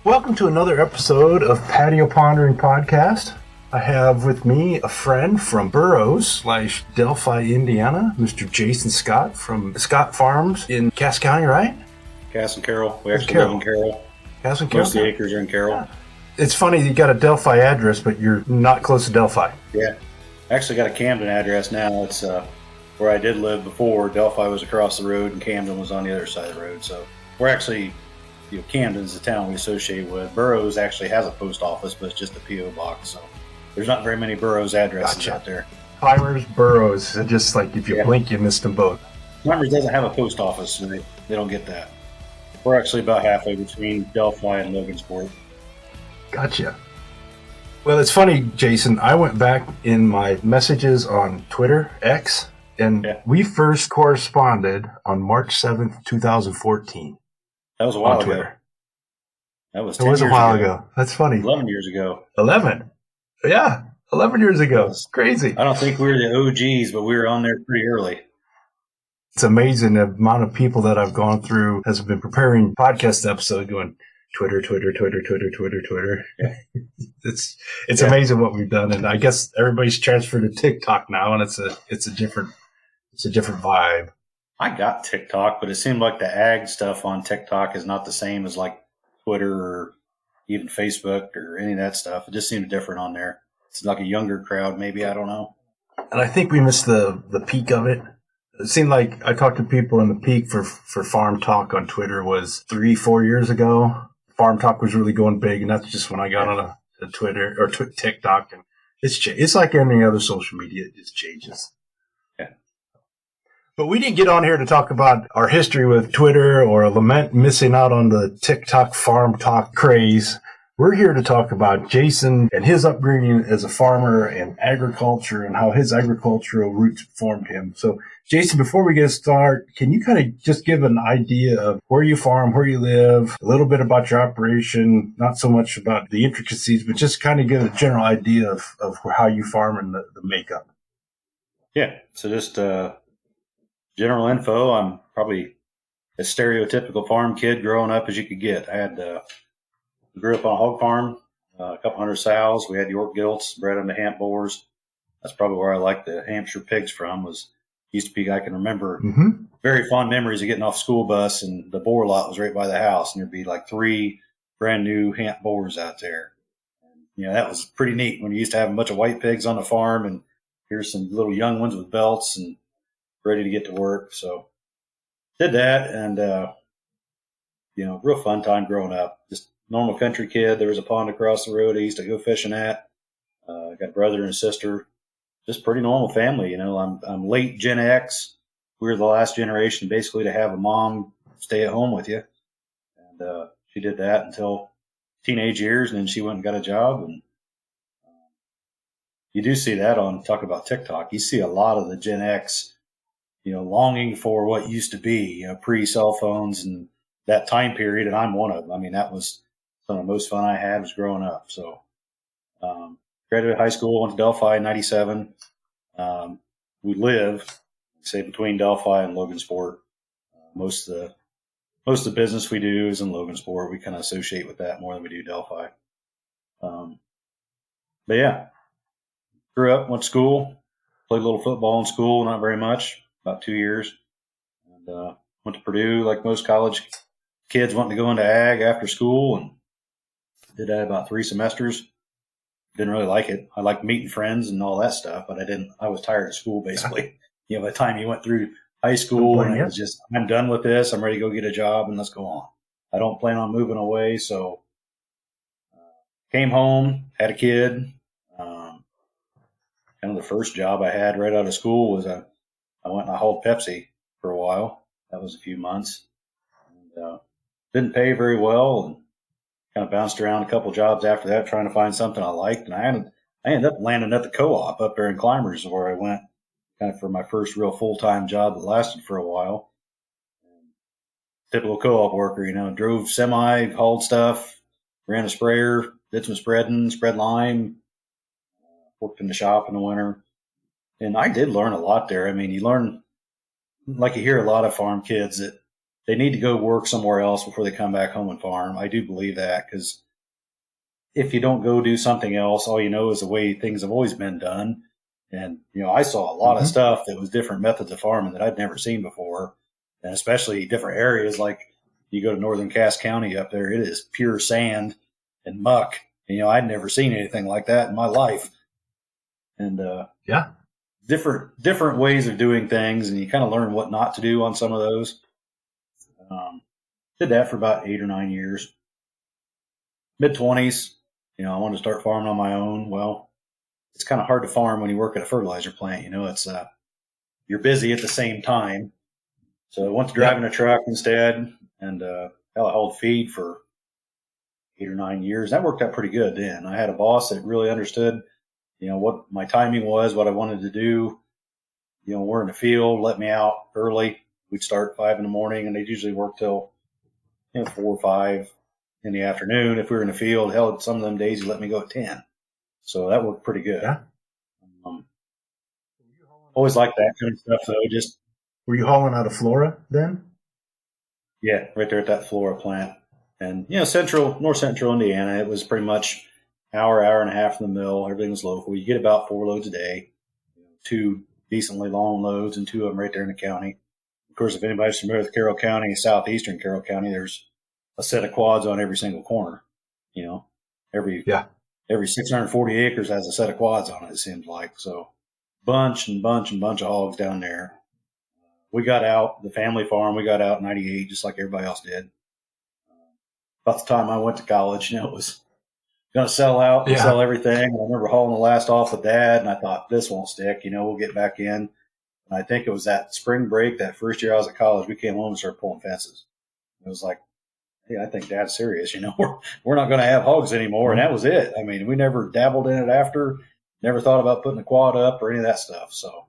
Welcome to another episode of Patio Pondering Podcast. I have with me a friend from Burroughs / Delphi, Indiana, Mr. Jason Scott from Scott Farms in Cass County, right? Cass and Carroll. We actually live in Carroll. Cass and Carroll. Most of the acres are in Carroll. Yeah. It's funny, you got a Delphi address, but you're not close to Delphi. Yeah. I actually got a Camden address now. It's where I did live before. Delphi was across the road and Camden was on the other side of the road. So we're actually, Camden's the town we associate with. Burroughs actually has a post office, but it's just a P.O. box. So there's not very many Burroughs addresses out there. Climbers, Burroughs, just like if you blink, you missed them both. Climbers doesn't have a post office, so they don't get that. We're actually about halfway between Delphi and Logansport. Gotcha. Well, it's funny, Jason. I went back in my messages on Twitter, X, and we first corresponded on March 7th, 2014. That was a while ago. That was 10 years ago. A while ago. That's funny. 11 years ago. 11? Yeah, 11 years ago. It's crazy. I don't think we were the OGs, but we were on there pretty early. It's amazing the amount of people that I've gone through has been preparing podcast episodes going, Twitter. Yeah. It's amazing what we've done, and I guess everybody's transferred to TikTok now, and it's a different vibe. I got TikTok, but it seemed like the ag stuff on TikTok is not the same as like Twitter or even Facebook or any of that stuff. It just seemed different on there. It's like a younger crowd, maybe. I don't know. And I think we missed the peak of it. It seemed like I talked to people, and the peak for Farm Talk on Twitter was 3-4 years ago. Farm Talk was really going big, and that's just when I got on a Twitter or TikTok, and it's like any other social media; it just changes. Yeah. But we didn't get on here to talk about our history with Twitter or lament missing out on the TikTok Farm Talk craze. We're here to talk about Jason and his upbringing as a farmer and agriculture and how his agricultural roots formed him. So, Jason, before we get started, can you kind of just give an idea of where you farm, where you live, a little bit about your operation, not so much about the intricacies, but just kind of give a general idea of how you farm and the makeup? Yeah, so just general info. I'm probably a stereotypical farm kid growing up as you could get. I grew up on a hog farm, a couple hundred sows. We had York gilts, bred them to Hamp boars. That's probably where I liked the Hampshire pigs from. Used to be, I can remember very fond memories of getting off school bus, and the boar lot was right by the house, and there'd be like 3 brand new Hamp boars out there. And, that was pretty neat when you used to have a bunch of white pigs on the farm, and here's some little young ones with belts and ready to get to work. So did that, and real fun time growing up. Just normal country kid. There was a pond across the road I used to go fishing at. I got a brother and a sister. Just pretty normal family. I'm late Gen X. We were the last generation basically to have a mom stay at home with you. And she did that until teenage years, and then she went and got a job. And you do see that talk about TikTok. You see a lot of the Gen X, longing for what used to be, pre-cell phones and that time period. And I'm one of them. I mean, that was some of the most fun I had was growing up. So, graduated high school, went to Delphi in 97. We live, say, between Delphi and Logansport. Most of the business we do is in Logansport. We kind of associate with that more than we do Delphi. But yeah, grew up, went to school, played a little football in school, not very much, about 2 years. And went to Purdue like most college kids wanting to go into ag after school, and did that about 3 semesters. Didn't really like it. I liked meeting friends and all that stuff, but I was tired of school basically. By the time you went through high school, and it was just, I'm done with this. I'm ready to go get a job and let's go on. I don't plan on moving away. So came home, had a kid. Kind of the first job I had right out of school was I went and I hauled Pepsi for a while. That was a few months. And, didn't pay very well, and kind of bounced around a couple jobs after that trying to find something I liked. And I ended up landing at the co-op up there in Climbers, where I went kind of for my first real full-time job that lasted for a while. Typical co-op worker, drove semi, hauled stuff, ran a sprayer, did some spreading, spread lime, worked in the shop in the winter. And I did learn a lot there. I mean, you learn, like you hear a lot of farm kids that they need to go work somewhere else before they come back home and farm. I do believe that, because if you don't go do something else, all you know is the way things have always been done. And, I saw a lot of stuff that was different methods of farming that I'd never seen before, and especially different areas. Like you go to northern Cass County up there, it is pure sand and muck. I'd never seen anything like that in my life. And different ways of doing things, and you kind of learn what not to do on some of those. Did that for about 8 or 9 years. Mid-20s, I wanted to start farming on my own. Well, it's kind of hard to farm when you work at a fertilizer plant. It's you're busy at the same time. So I went to driving a truck instead, and I hauled feed for 8 or 9 years. That worked out pretty good then. I had a boss that really understood, what my timing was, what I wanted to do. We're in the field, let me out early. We'd start at 5 in the morning, and they'd usually work till 4 or 5 in the afternoon. If we were in the field, hell, some of them days he let me go at 10. So that worked pretty good. Yeah. Always liked that kind of stuff, though. Were you hauling out of Flora then? Yeah, right there at that Flora plant. And, north central Indiana, it was pretty much hour and a half from the mill. Everything was local. You get about 4 loads a day, 2 decently long loads, and 2 of them right there in the county. Of course, if anybody's familiar with Carroll County, southeastern Carroll County, there's a set of quads on every single corner. Every 640 acres has a set of quads on it seems like. So bunch of hogs down there. We got out, the family farm, we got out in 98, just like everybody else did. About the time I went to college, it was going to sell out and sell everything. I remember hauling the last off with Dad, and I thought, this won't stick, we'll get back in. And I think it was that spring break, that first year I was at college, we came home and started pulling fences. It was like, hey, I think Dad's serious, we're not going to have hogs anymore. And that was it. I mean, we never dabbled in it after, never thought about putting a quad up or any of that stuff. So,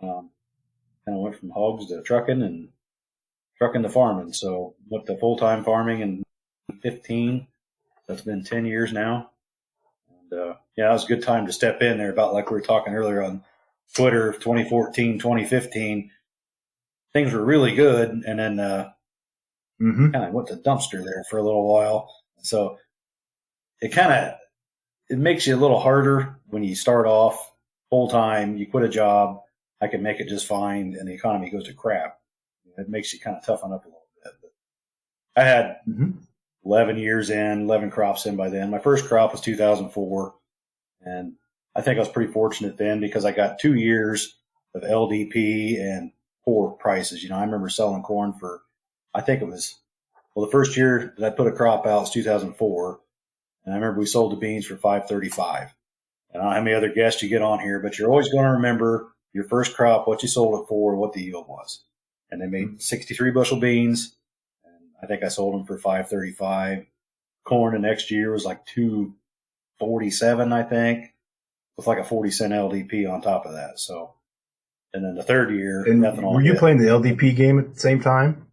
kind of went from hogs to trucking and trucking to farming. So went to full-time farming in 15. That's been 10 years now. And, it was a good time to step in there, about like we were talking earlier on Twitter, 2014, 2015. Things were really good. And then, kind of went to dumpster there for a little while. So it makes you a little harder when you start off full time, you quit a job. I can make it just fine, and the economy goes to crap. It makes you kind of toughen up a little bit. But I had 11 crops in by then. My first crop was 2004, and I think I was pretty fortunate then because I got 2 years of LDP and poor prices. I remember selling corn for, I think it was, the first year that I put a crop out was 2004, and I remember we sold the beans for $5.35. And I don't know how many other guests you get on here, but you're always going to remember your first crop, what you sold it for, what the yield was. And they made 63 bushel beans, and I think I sold them for $5.35. Corn the next year was like $2.47, I think, with like a 40-cent LDP on top of that. So, and then the third year, ethanol. Were you playing the LDP game at the same time?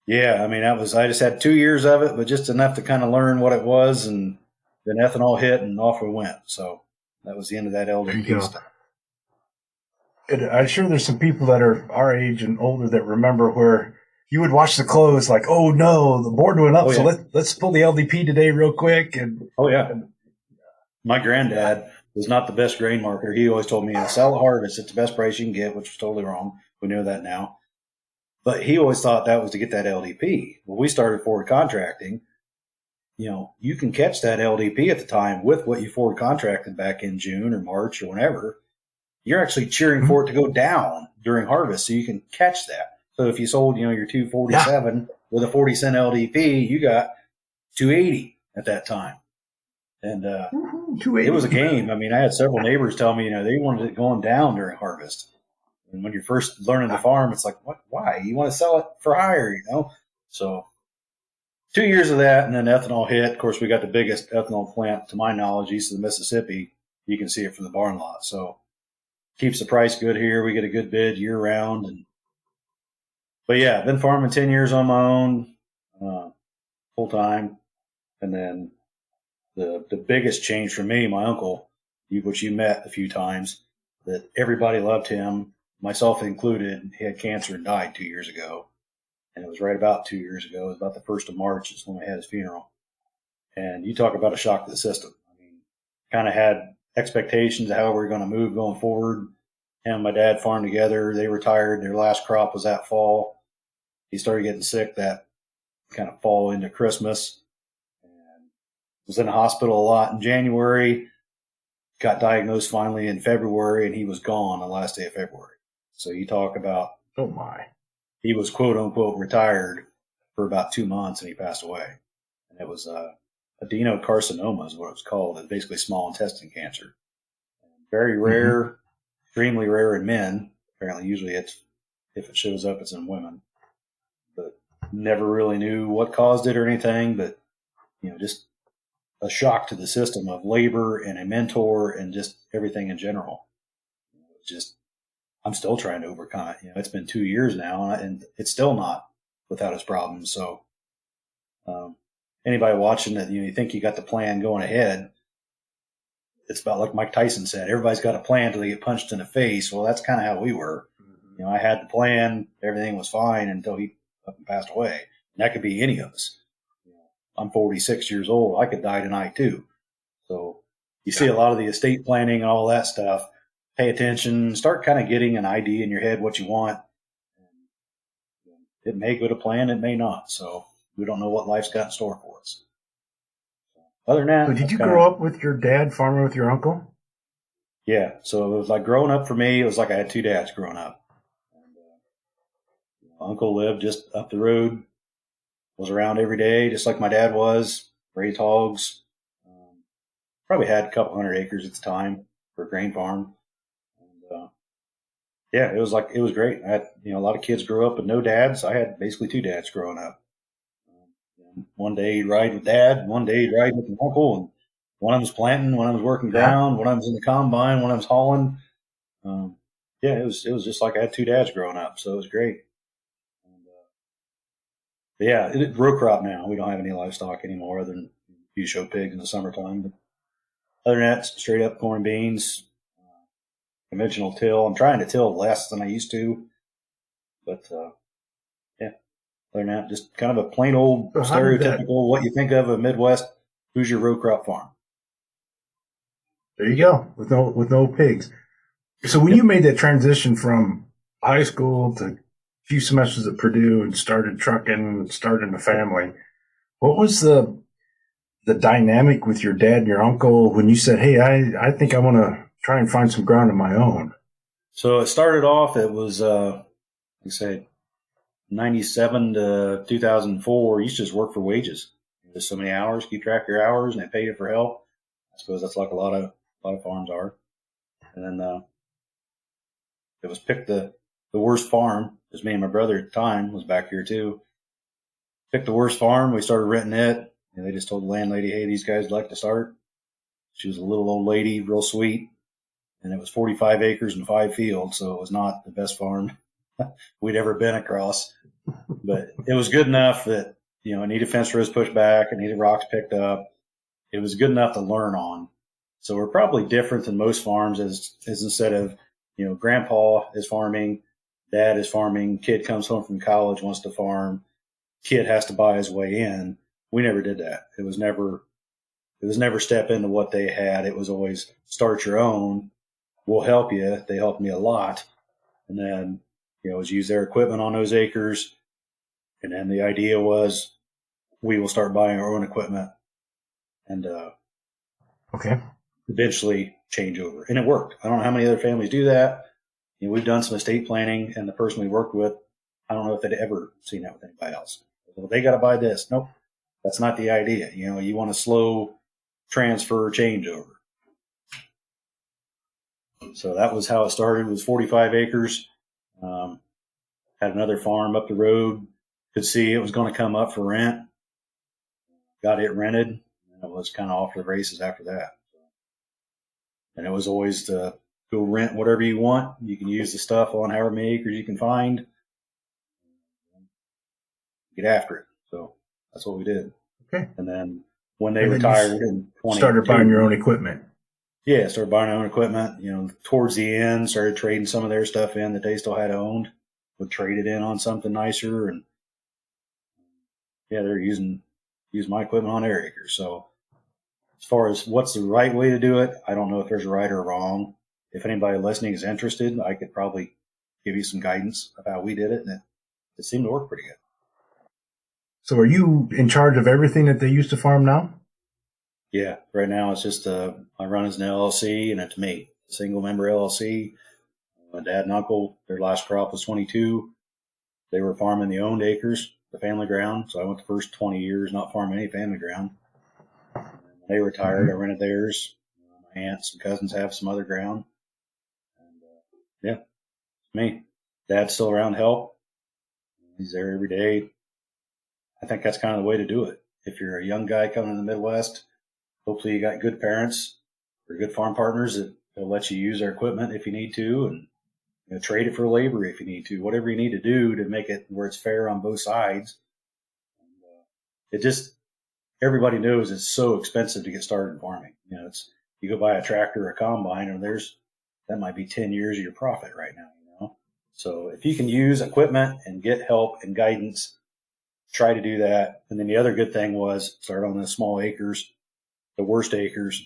Yeah, I mean, I just had 2 years of it, but just enough to kind of learn what it was, and then ethanol hit, and off we went. So that was the end of that LDP stuff. I'm sure there's some people that are our age and older that remember where you would watch the close like, oh no, the board went up, so let's pull the LDP today real quick. And my granddad was not the best grain marketer. He always told me, sell at harvest, it's the best price you can get, which was totally wrong. We know that now. But he always thought that was to get that LDP. When we started forward contracting, you can catch that LDP at the time with what you forward contracted back in June or March or whenever. You're actually cheering for it to go down during harvest so you can catch that. So if you sold, your 247 with a 40-cent LDP, you got 280 at that time. And it was a game. I mean, I had several neighbors tell me, they wanted it going down during harvest. And when you're first learning to farm, it's like, what? Why? You want to sell it for higher, So 2 years of that, and then ethanol hit. Of course, we got the biggest ethanol plant, to my knowledge, east of the Mississippi. You can see it from the barn lot. So keeps the price good here. We get a good bid year round. But yeah, been farming 10 years on my own, full time. And then the biggest change for me, my uncle, which you met a few times, that everybody loved him, myself included. He had cancer and died 2 years ago. And it was right about 2 years ago. It was about the 1st of March is when we had his funeral. And you talk about a shock to the system. I mean, kind of had expectations of how we were going to move going forward. Him and my dad farmed together. They retired. Their last crop was that fall. He started getting sick that kind of fall into Christmas. And was in the hospital a lot in January. Got diagnosed finally in February, and he was gone the last day of February. So you talk about, Oh my. he was quote unquote retired for about 2 months, and he passed away. And it was adenocarcinoma is what it was called. It's basically small intestine cancer. Very rare, extremely rare in men. Apparently, usually if it shows up, it's in women. But never really knew what caused it or anything. But just a shock to the system of labor and a mentor and just everything in general. Just I'm still trying to overcome it. It's been 2 years now, and it's still not without its problems. So, anybody watching that, you think you got the plan going ahead. It's about like Mike Tyson said, everybody's got a plan until they get punched in the face. Well, that's kind of how we were. I had the plan, everything was fine until he up and passed away. And that could be any of us. I'm 46 years old. I could die tonight too. So you see a lot of the estate planning and all that stuff. Pay attention, start kind of getting an idea in your head what you want. It may go to plan, it may not. So we don't know what life's got in store for us. Other than that, So did you grow up with your dad farming with your uncle? Yeah. So it was like growing up for me, it was like I had two dads growing up. And, uncle lived just up the road, was around every day, just like my dad was, raised hogs. Probably had a couple hundred acres at the time for a grain farm. And, it was great. I had, a lot of kids grew up with no dads. I had basically two dads growing up. One day he'd ride with dad, one day he'd ride with an uncle, and one of them was planting, one of them was working ground, one of them was in the combine, one of them was hauling. It was just like I had two dads growing up, so it was great. And, it's row crop now. We don't have any livestock anymore other than a few show pigs in the summertime. But other than that, straight up corn and beans, conventional till. I'm trying to till less than I used to, but other than that, just kind of a plain old stereotypical what you think of a Midwest Hoosier row crop farm. There you go, with no pigs. So when you made that transition from high school to a few semesters at Purdue and started trucking, starting a family, what was the dynamic with your dad and your uncle when you said, "Hey, I think I want to try and find some ground of my own"? So it started off. It was, like I said, 97 to 2004. You used to just work for wages. Just so many hours, keep track of your hours, and they pay you for help. I suppose that's like a lot of farms are. And then it was picked the worst farm, because me and my brother at the time was back here too. Picked the worst farm. We started renting it, and they just told the landlady, "Hey, these guys like to start." She was a little old lady, real sweet, and it was 45 acres and 5 fields, so it was not the best farm we'd ever been across. But it was good enough that, it needed fence rows pushed back, it needed rocks picked up. It was good enough to learn on. So we're probably different than most farms as instead of, grandpa is farming, dad is farming, kid comes home from college, wants to farm, kid has to buy his way in. We never did that. It was never step into what they had. It was always start your own. We'll help you. They helped me a lot. And then, it was use their equipment on those acres. And then the idea was we will start buying our own equipment and eventually change over. And it worked. I don't know how many other families do that. We've done some estate planning, and the person we worked with, I don't know if they'd ever seen that with anybody else. Well, they got to buy this. Nope, that's not the idea. You want a slow transfer changeover. So that was how it started. It was 45 acres. Had another farm up the road. Could see it was going to come up for rent. Got it rented, and it was kind of off to the races after that. And it was always to go rent whatever you want. You can use the stuff on however many acres you can find. Get after it. So that's what we did. Okay. And then when they retired in 20, started buying your own equipment. Yeah, started buying our own equipment. Towards the end, started trading some of their stuff in that they still had owned. Would trade it in on something nicer, and yeah, they're using my equipment on their acres. So as far as what's the right way to do it, I don't know if there's a right or wrong. If anybody listening is interested, I could probably give you some guidance of how we did it, and it seemed to work pretty good. So are you in charge of everything that they used to farm now? Yeah, right now it's just I run as an LLC, and it's me, a single member LLC. My dad and uncle, their last crop was 22. They were farming the owned acres, the family ground. So I went the first 20 years not farming any family ground. And when they retired, I rented theirs. My aunts and cousins have some other ground. And yeah, it's me. Dad's still around to help. He's there every day. I think that's kind of the way to do it. If you're a young guy coming in the Midwest, hopefully you got good parents or good farm partners that will let you use their equipment if you need to, and trade it for labor if you need to, whatever you need to do to make it where it's fair on both sides. And, it just, everybody knows it's so expensive to get started in farming. It's, you go buy a tractor or a combine, and that might be 10 years of your profit right now, So if you can use equipment and get help and guidance, try to do that. And then the other good thing was start on the small acres, the worst acres.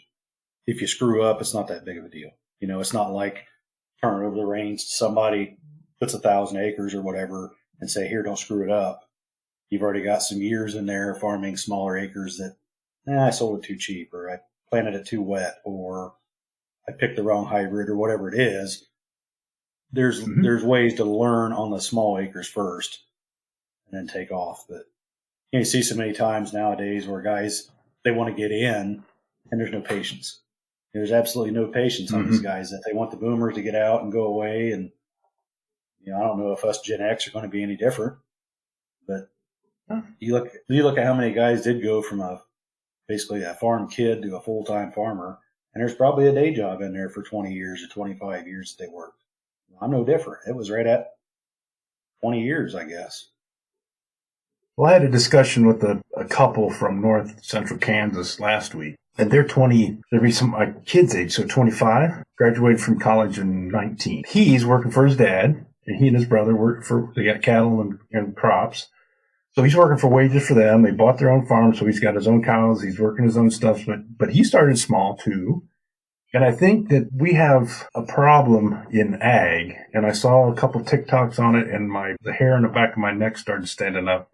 If you screw up, it's not that big of a deal. It's not like turn over the reins to somebody that's 1,000 acres or whatever and say, here, don't screw it up. You've already got some years in there farming smaller acres that, I sold it too cheap, or I planted it too wet, or I picked the wrong hybrid, or whatever it is. There's ways to learn on the small acres first and then take off. But you see so many times nowadays where guys, they want to get in and there's no patience. There's absolutely no patience on these guys, that they want the boomers to get out and go away. And, I don't know if us Gen X are going to be any different, but you look at how many guys did go from basically a farm kid to a full-time farmer. And there's probably a day job in there for 20 years or 25 years that they worked. I'm no different. It was right at 20 years, I guess. Well, I had a discussion with a couple from north central Kansas last week, and they're 20, they'd be my kid's age, so 25, graduated from college in 19. He's working for his dad, and he and his brother they got cattle and crops. So he's working for wages for them. They bought their own farm, so he's got his own cows. He's working his own stuff, but he started small too. And I think that we have a problem in ag, and I saw a couple TikToks on it, and the hair on the back of my neck started standing up.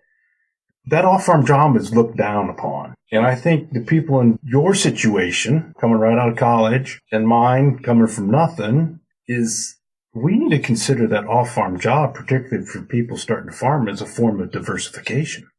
That off-farm job is looked down upon. And I think the people in your situation, coming right out of college, and mine coming from nothing, is we need to consider that off-farm job, particularly for people starting to farm, as a form of diversification.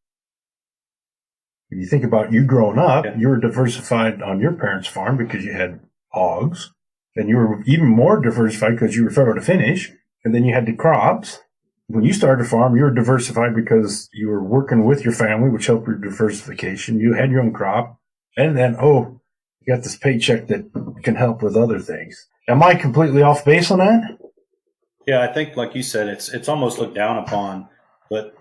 If you think about you growing up, you were diversified on your parents' farm because you had hogs, and you were even more diversified because you were furrow to finish, and then you had the crops. When you started a farm, you were diversified because you were working with your family, which helped your diversification. You had your own crop, and then, you got this paycheck that can help with other things. Am I completely off base on that? Yeah, I think, like you said, it's almost looked down upon, but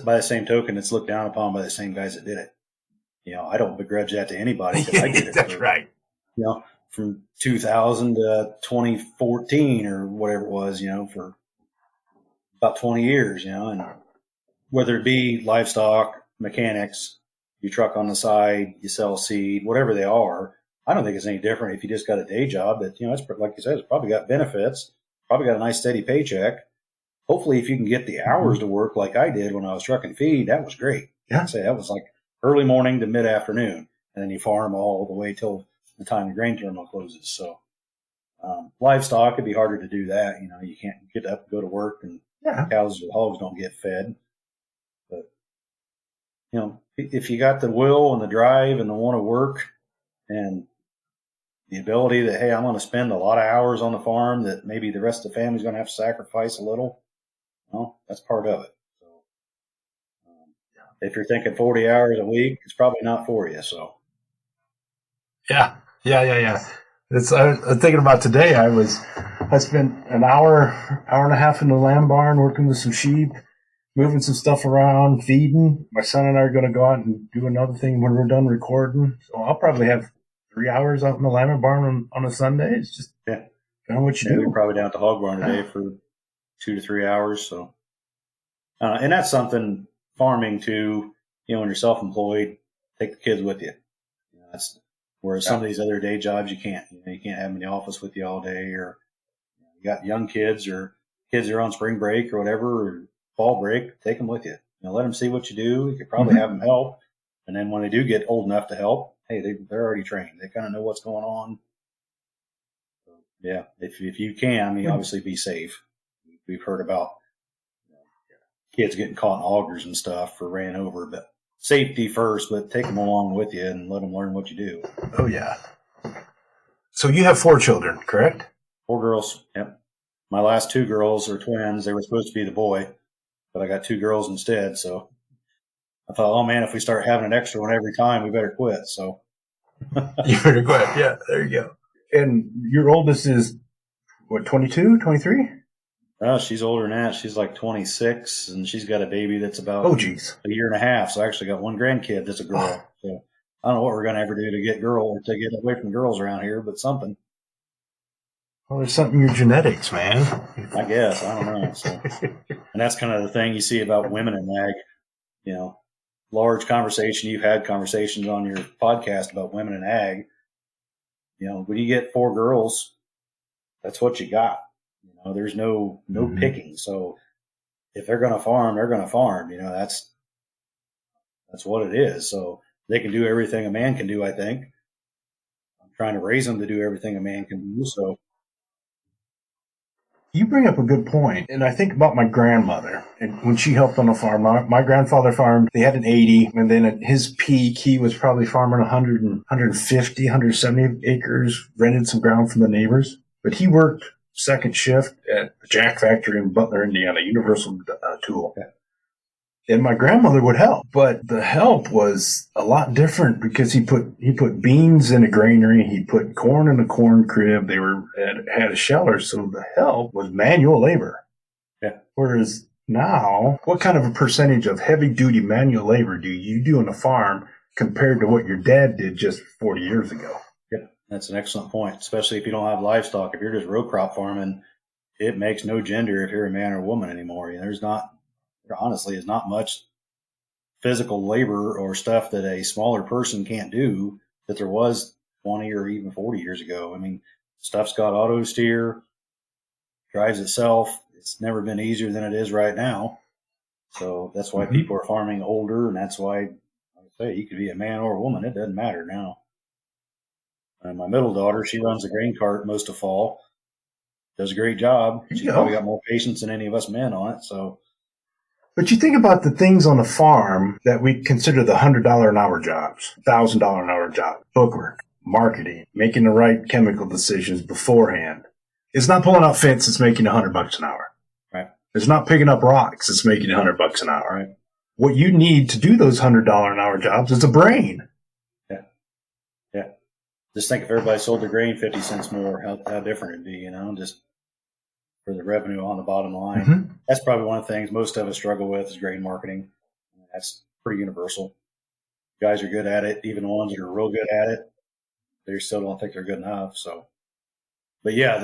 by the same token, it's looked down upon by the same guys that did it. I don't begrudge that to anybody because I did it. That's right. From 2000 to 2014 or whatever it was, for about 20 years, and whether it be livestock, mechanics, you truck on the side, you sell seed, whatever they are, I don't think it's any different if you just got a day job that, it's like you said, it's probably got benefits, probably got a nice steady paycheck. Hopefully, if you can get the hours to work like I did when I was trucking feed, that was great. Yeah. I'd say that was like early morning to mid-afternoon, and then you farm all the way till the time the grain terminal closes. So livestock, it'd be harder to do that. You can't get up and go to work, and cows or hogs don't get fed. But, if you got the will and the drive and the want to work and the ability that, hey, I'm going to spend a lot of hours on the farm that maybe the rest of the family's going to have to sacrifice a little, that's part of it. So if you're thinking 40 hours a week, it's probably not for you. So. Yeah. I'm thinking about today. I spent an hour and a half in the lamb barn working with some sheep, moving some stuff around, feeding. My son and I are going to go out and do another thing when we're done recording. So I'll probably have 3 hours out in the lamb barn on a Sunday. It's just kind of what you do. We're probably down at the hog barn today for 2 to 3 hours. So, and that's something farming to, when you're self-employed, take the kids with you. That's whereas some of these other day jobs you can't. You can't have them in the office with you all day, or you got young kids or kids that are on spring break or whatever, or fall break. Take them with you. Let them see what you do. You could probably have them help, and then when they do get old enough to help, hey, they're already trained. They kind of know what's going on. So, yeah, if you can, obviously be safe. We've heard about kids getting caught in augers and stuff or ran over, but safety first, but take them along with you and let them learn what you do. Oh, yeah. So you have 4 children, correct? 4 girls. Yep. My last 2 girls are twins. They were supposed to be the boy, but I got 2 girls instead. So I thought, oh man, if we start having an extra one every time, we better quit. So you better quit. Yeah, there you go. And your oldest is what, 22, 23? She's older than that. She's like 26, and she's got a baby that's about a year and a half. So I actually got one grandkid that's a girl. So I don't know what we're going to ever do to get away from girls around here, but something. Well, there's something in your genetics, man. I guess. I don't know. So, and that's kind of the thing you see about women in ag. Large conversation. You've had conversations on your podcast about women in ag. When you get 4 girls, that's what you got. There's no picking. So if they're going to farm, they're going to farm. That's what it is. So they can do everything a man can do, I think. I'm trying to raise them to do everything a man can do. So you bring up a good point. And I think about my grandmother. And when she helped on the farm, my grandfather farmed, they had an 80. And then at his peak, he was probably farming 100 and 150, 170 acres, rented some ground from the neighbors. But he worked second shift at the Jack Factory in Butler, Indiana, Universal Tool. And my grandmother would help, but the help was a lot different because he put beans in a granary, he put corn in a corn crib. They had a sheller, so the help was manual labor. Yeah. Whereas now, what kind of a percentage of heavy duty manual labor do you do on a farm compared to what your dad did just 40 years ago? That's an excellent point, especially if you don't have livestock. If you're just row crop farming, it makes no gender if you're a man or a woman anymore. There honestly is not much physical labor or stuff that a smaller person can't do that there was 20 or even 40 years ago. Stuff's got auto steer, drives itself. It's never been easier than it is right now. So that's why people are farming older, and that's why, like I say, you could be a man or a woman. It doesn't matter now. And my middle daughter, she runs the grain cart most of fall. Does a great job. She's probably got more patience than any of us men on it. So, but you think about the things on the farm that we consider the $100 an hour jobs, $1,000 an hour job, bookwork, marketing, making the right chemical decisions beforehand. It's not pulling out fence. It's making $100 an hour. Right. It's not picking up rocks. It's making $100 an hour. Right. What you need to do those $100 an hour jobs is a brain. Yeah. Just think if everybody sold their grain 50 cents more, how different it'd be, just for the revenue on the bottom line. That's probably one of the things most of us struggle with is grain marketing. That's pretty universal. Guys are good at it. Even the ones that are real good at it, they still don't think they're good enough. So, but yeah,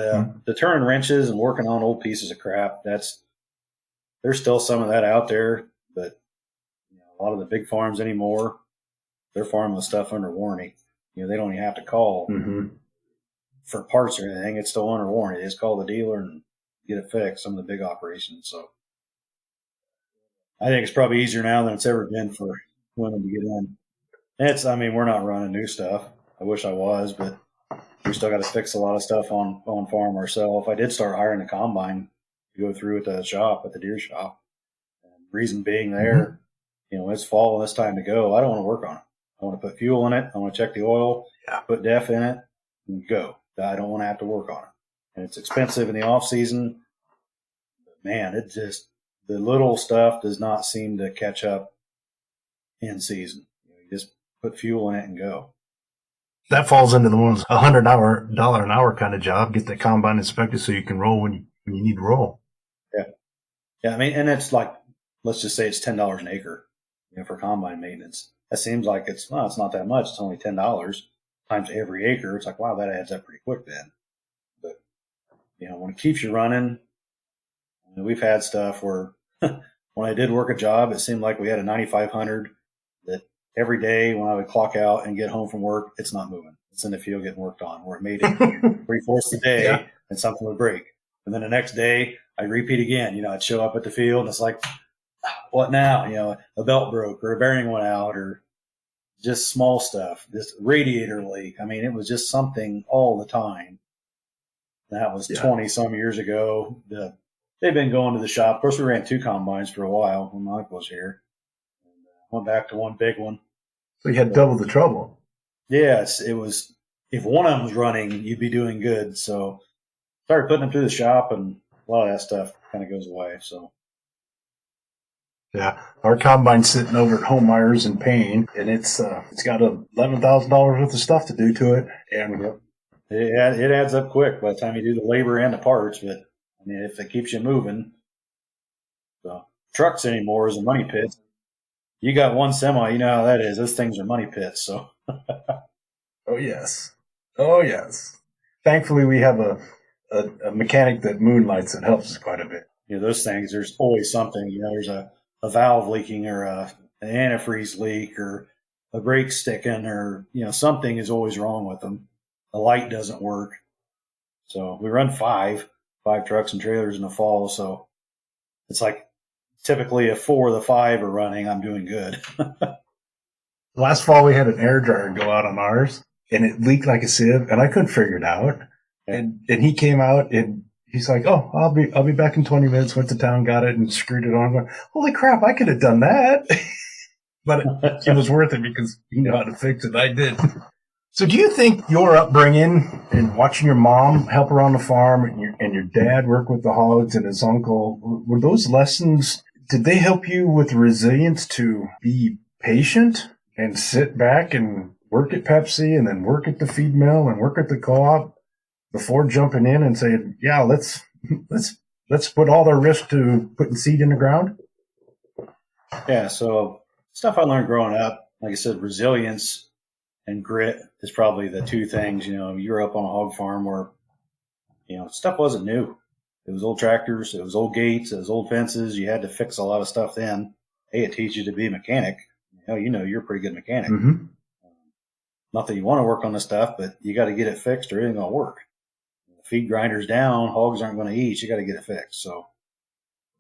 the turning wrenches and working on old pieces of crap, there's still some of that out there, but a lot of the big farms anymore, they're farming with stuff under warranty. They don't even have to call for parts or anything. It's still under warranty. They just call the dealer and get it fixed, some of the big operations. So I think it's probably easier now than it's ever been for women to get in. We're not running new stuff. I wish I was, but we still got to fix a lot of stuff on farm ourselves. I did start hiring a combine to go through at the shop, at the deer shop. And reason being there, it's fall and it's time to go. I don't want to work on it. I want to put fuel in it. I want to check the oil, put def in it, and go. I don't want to have to work on it. And it's expensive in the off season. But man, the little stuff does not seem to catch up in season. You just put fuel in it and go. That falls into the ones $100 an hour kind of job. Get the combine inspected so you can roll when you need to roll. Yeah. And it's like, let's just say it's $10 an acre, for combine maintenance. That seems like it's not that much. It's only $10 times every acre. It's like, wow, that adds up pretty quick then. But, when it keeps you running, we've had stuff where when I did work a job, it seemed like we had a 9500 that every day when I would clock out and get home from work, it's not moving. It's in the field getting worked on, where it made it 3/4 the day Yeah. and something would break. And then the next day I'd repeat again. I'd show up at the field and it's like, what now? A belt broke or a bearing went out or just small stuff, this radiator leak. I mean, it was just something all the time. That was 20 some years ago. They've been going to the shop. Of course, we ran 2 combines for a while when my uncle was here. And went back to one big one. So you had double the trouble. Yes, it was. If one of them was running, you'd be doing good. So started putting them through the shop, and a lot of that stuff kind of goes away. So yeah, our combine's sitting over at Home Myers in Payne, and it's got $11,000 worth of stuff to do to it, and it adds up quick by the time you do the labor and the parts. But I mean, if it keeps you moving, so trucks anymore is a money pit. You got one semi, you know how that is. Those things are money pits. So. Oh yes. Thankfully, we have a mechanic that moonlights and helps us quite a bit. Those things. There's always something. There's a valve leaking or an antifreeze leak or a brake sticking or something is always wrong with them. The light doesn't work. So we run five trucks and trailers in the fall. So it's like typically if 4 of the 5 are running, I'm doing good. Last fall, we had an air dryer go out on ours, and it leaked like a sieve, and I couldn't figure it out. And he came out, and he's like, "Oh, I'll be back in 20 minutes." Went to town, got it, and screwed it on. I'm going, holy crap! I could have done that, but it was worth it because he knew how to fix it. I did. So, do you think your upbringing and watching your mom help around the farm, and your dad work with the hogs, and his uncle, were those lessons? Did they help you with resilience to be patient and sit back and work at Pepsi and then work at the feed mill and work at the co-op before jumping in and saying, yeah, let's put all the risk to putting seed in the ground? Yeah. So stuff I learned growing up, like I said, resilience and grit is probably the 2 things. You're up on a hog farm where, stuff wasn't new. It was old tractors. It was old gates. It was old fences. You had to fix a lot of stuff then. It teaches you to be a mechanic. You're a pretty good mechanic. Mm-hmm. Not that you want to work on this stuff, but you got to get it fixed or it ain't going to work. Feed grinders down, hogs aren't going to eat. You got to get it fixed. So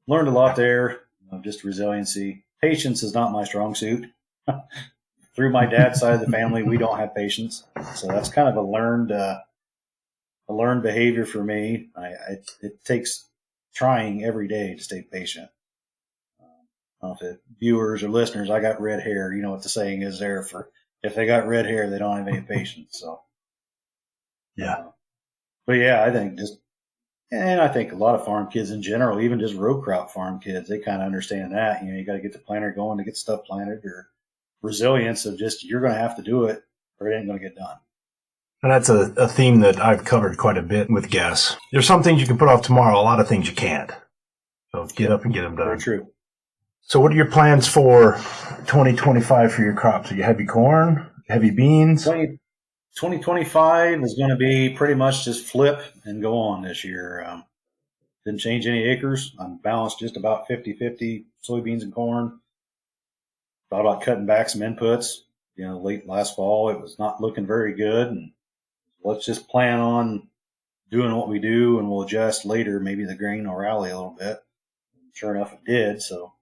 learned a lot there, just resiliency. Patience is not my strong suit. Through my dad's side of the family, we don't have patience. So that's kind of a learned behavior for me. It takes trying every day to stay patient. I don't know if viewers or listeners, I got red hair. You know what the saying is there for if they got red hair, they don't have any patience. So, yeah. But yeah, I think I think a lot of farm kids in general, even just row crop farm kids, they kind of understand that. You got to get the planter going to get stuff planted, or resilience of just you're going to have to do it or it ain't going to get done. And that's a theme that I've covered quite a bit with guests. There's some things you can put off tomorrow, a lot of things you can't. So get up and get them done. Very true. So what are your plans for 2025 for your crops? Are you heavy corn, heavy beans? 2025 is going to be pretty much just flip and go on this year. Didn't change any acres. I'm balanced just about 50-50 soybeans and corn. Thought about cutting back some inputs. Late last fall, it was not looking very good. And let's just plan on doing what we do, and we'll adjust later. Maybe the grain will rally a little bit. And sure enough, it did. So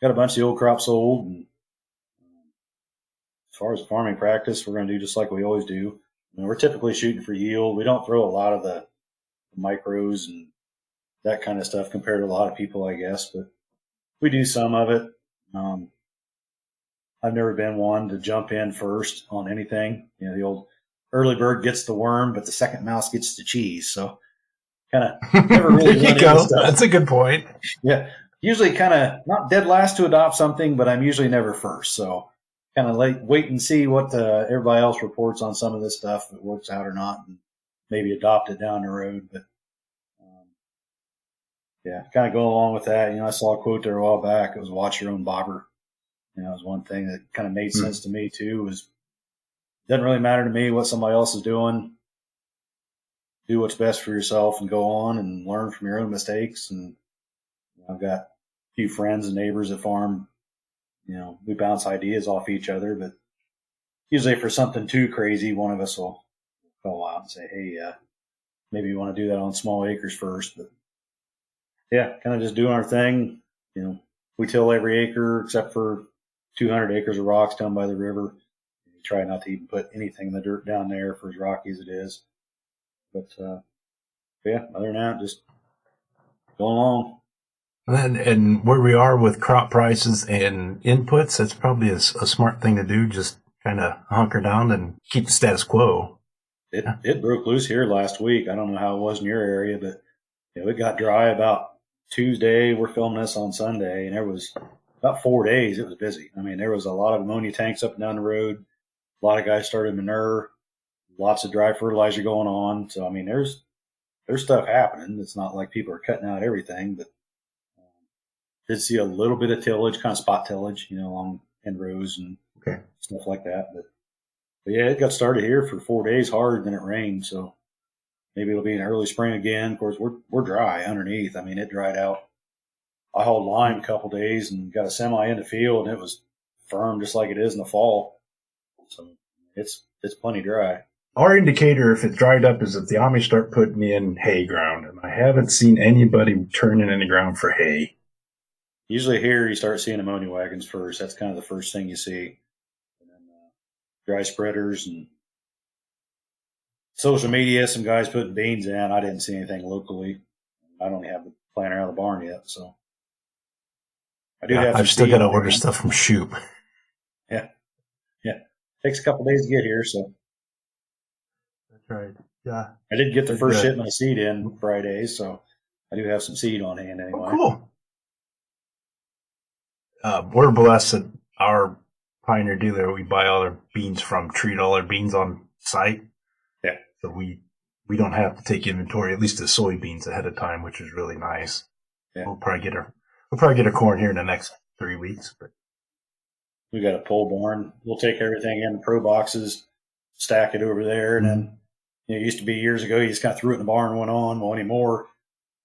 got a bunch of the old crops sold. And as far as farming practice, we're going to do just like we always do. We're typically shooting for yield. We don't throw a lot of the micros and that kind of stuff compared to a lot of people, I guess, but we do some of it. I've never been one to jump in first on anything. The old early bird gets the worm, but the second mouse gets the cheese. So kind of never really there you go. That's a good point. Yeah. Usually kind of not dead last to adopt something, but I'm usually never first. So kind of wait and see what everybody else reports on some of this stuff, if it works out or not, and maybe adopt it down the road. But yeah, kind of go along with that. I saw a quote there a while back. It was watch your own bobber. It was one thing that kind of made sense to me too. Was doesn't really matter to me what somebody else is doing. Do what's best for yourself and go on and learn from your own mistakes. And I've got few friends and neighbors that farm. We bounce ideas off each other, but usually for something too crazy, one of us will go out and say, hey, maybe you want to do that on small acres first. But yeah, kind of just doing our thing. We till every acre except for 200 acres of rocks down by the river. We try not to even put anything in the dirt down there for as rocky as it is. But yeah, other than that, just going along. And where we are with crop prices and inputs, that's probably a smart thing to do. Just kind of hunker down and keep the status quo. It broke loose here last week. I don't know how it was in your area, but it got dry about Tuesday. We're filming this on Sunday, and there was about 4 days. It was busy. I mean, there was a lot of ammonia tanks up and down the road. A lot of guys started manure. Lots of dry fertilizer going on. So I mean, there's stuff happening. It's not like people are cutting out everything, but did see a little bit of tillage, kind of spot tillage, along end rows and stuff like that. But yeah, it got started here for 4 days hard, then it rained. So maybe it'll be in early spring again. Of course, we're dry underneath. I mean, it dried out. I hauled lime a couple days and got a semi in the field, and it was firm just like it is in the fall. So it's plenty dry. Our indicator, if it dried up, is if the Amish start putting in hay ground. And I haven't seen anybody turning in the ground for hay. Usually here you start seeing ammonia wagons first. That's kind of the first thing you see. And then dry spreaders and social media, some guys putting beans in. I didn't see anything locally. I don't have the planter out of the barn yet, so I do have. I've still got to order stuff from Shoop. Yeah. Takes a couple days to get here, so. That's right. Yeah. I did get the first shipment of seed in Friday, so I do have some seed on hand anyway. Oh, cool. We're blessed that our Pioneer dealer, we buy all our beans from, treat all our beans on site. Yeah. So we don't have to take inventory, at least the soybeans ahead of time, which is really nice. Yeah. We'll probably get our corn here in the next 3 weeks. But we got a pole barn. We'll take everything in the pro boxes, stack it over there, and then it used to be years ago you just kind of threw it in the barn and went on. Well, anymore,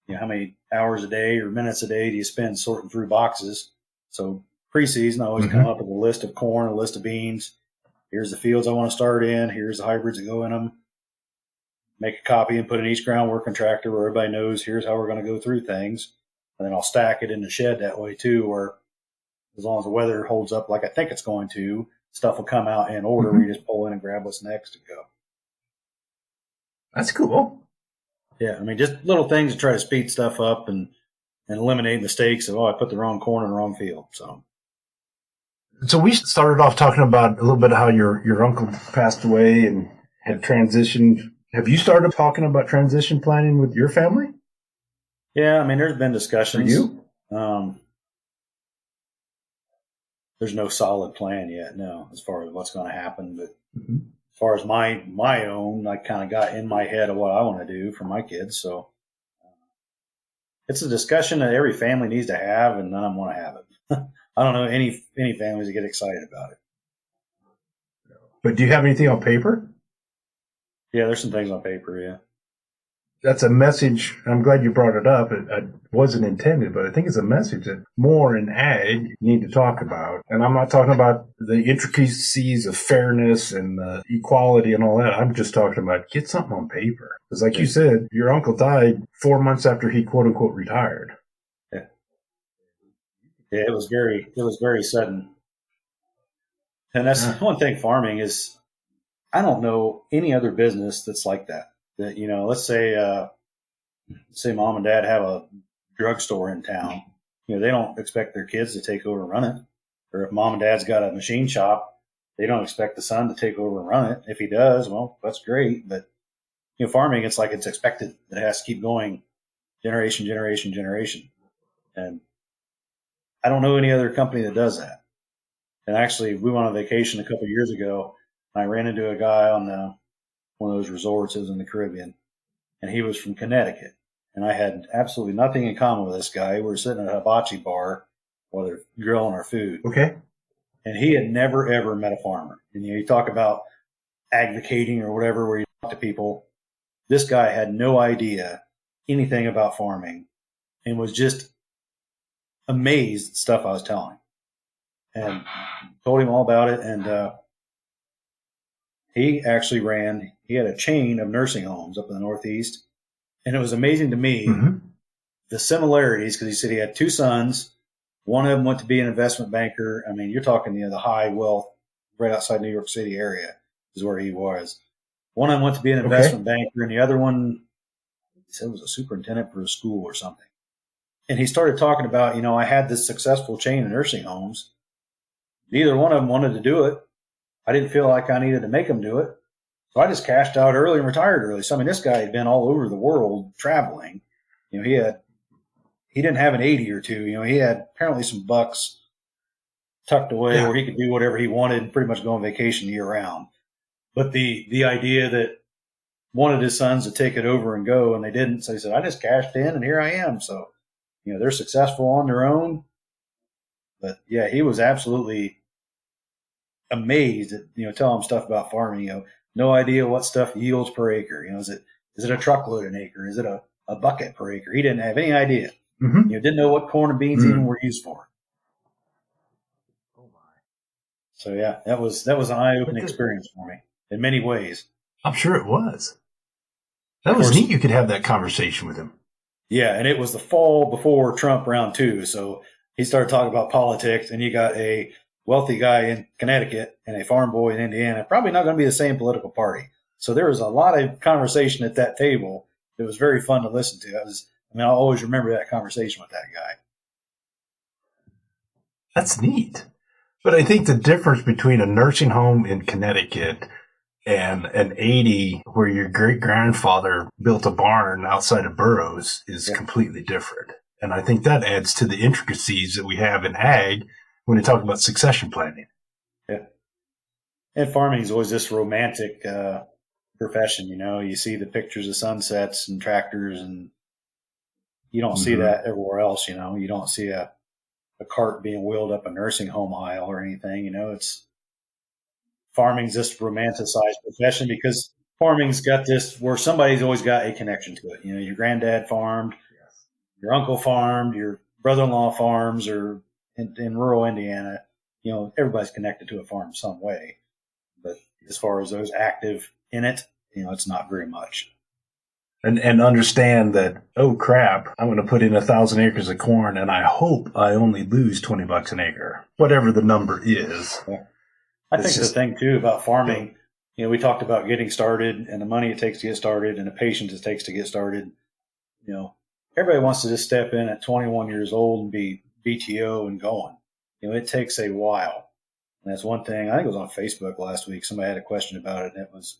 how many hours a day or minutes a day do you spend sorting through boxes? So preseason, I always come up with a list of corn, a list of beans. Here's the fields I want to start in. Here's the hybrids that go in them. Make a copy and put in each ground working tractor where everybody knows here's how we're going to go through things. And then I'll stack it in the shed that way too, where as long as the weather holds up like I think it's going to, stuff will come out in order. We just pull in and grab what's next and go. That's cool. Yeah, I mean, just little things to try to speed stuff up and eliminate mistakes of, I put the wrong corn in the wrong field. So we started off talking about a little bit of how your uncle passed away and had transitioned. Have you started talking about transition planning with your family? Yeah, I mean, there's been discussions. For you? There's no solid plan yet, no, as far as what's going to happen. But as far as my own, I kind of got in my head of what I want to do for my kids. So it's a discussion that every family needs to have, and none of them want to have it. I don't know any families that get excited about it. But do you have anything on paper? Yeah, there's some things on paper, yeah. That's a message. I'm glad you brought it up. It wasn't intended, but I think it's a message that more in ag need to talk about. And I'm not talking about the intricacies of fairness and equality and all that. I'm just talking about get something on paper. Because like you said, your uncle died 4 months after he quote unquote retired. Yeah. Yeah, it was very sudden. And that's one thing farming is, I don't know any other business that's like that. That, let's say mom and dad have a drugstore in town. They don't expect their kids to take over and run it. Or if mom and dad's got a machine shop, they don't expect the son to take over and run it. If he does, well, that's great. But, farming, it's like it's expected that it has to keep going generation. And I don't know any other company that does that. And actually, we went on vacation a couple of years ago, and I ran into a guy on one of those resorts. It was in the Caribbean, and he was from Connecticut. And I had absolutely nothing in common with this guy. We were sitting at a hibachi bar while they're grilling our food. Okay. And he had never, ever met a farmer. And you talk about advocating or whatever, where you talk to people. This guy had no idea anything about farming and was just amazed at the stuff I was telling him, and told him all about it. And he actually he had a chain of nursing homes up in the Northeast. And it was amazing to me, the similarities, because he said he had two sons. One of them went to be an investment banker. I mean, you're talking, the high wealth right outside New York City area is where he was. One of them went to be an investment banker, and the other one, he said, was a superintendent for a school or something. And he started talking about, I had this successful chain of nursing homes. Neither one of them wanted to do it. I didn't feel like I needed to make them do it. So I just cashed out early and retired early. So, I mean, this guy had been all over the world traveling. He didn't have an 80 or two. He had apparently some bucks tucked away where he could do whatever he wanted and pretty much go on vacation year round. But the idea that wanted his sons to take it over and go, and they didn't. So he said, I just cashed in and here I am. So, they're successful on their own. But yeah, he was absolutely amazed at, telling him stuff about farming, no idea what stuff yields per acre. Is it a truckload an acre? Is it a bucket per acre? He didn't have any idea. Didn't know what corn and beans even were used for. Oh my! So yeah, that was an eye-opening experience for me in many ways. I'm sure it was. That was neat. You could have that conversation with him. Yeah, and it was the fall before Trump round 2, so he started talking about politics, and you got a wealthy guy in Connecticut and a farm boy in Indiana, probably not going to be the same political party. So there was a lot of conversation at that table. It was very fun to listen to. I'll always remember that conversation with that guy. That's neat. But I think the difference between a nursing home in Connecticut and an 80 where your great-grandfather built a barn outside of Burroughs is completely different. And I think that adds to the intricacies that we have in ag when you talk about succession planning. Yeah. And farming is always this romantic profession. You see the pictures of sunsets and tractors, and you don't see that everywhere else. You don't see a cart being wheeled up a nursing home aisle or anything. Farming's this romanticized profession because farming's got this where somebody's always got a connection to it. Your granddad farmed, your uncle farmed, your brother-in-law farms, or in rural Indiana, everybody's connected to a farm some way. But as far as those active in it, it's not very much. And understand that, oh crap, I'm going to put in 1,000 acres of corn and I hope I only lose $20 an acre, whatever the number is. Yeah. I think the thing too about farming, we talked about getting started and the money it takes to get started and the patience it takes to get started. Everybody wants to just step in at 21 years old and be BTO and going. It takes a while. And that's one thing. I think it was on Facebook last week. Somebody had a question about it, and it was,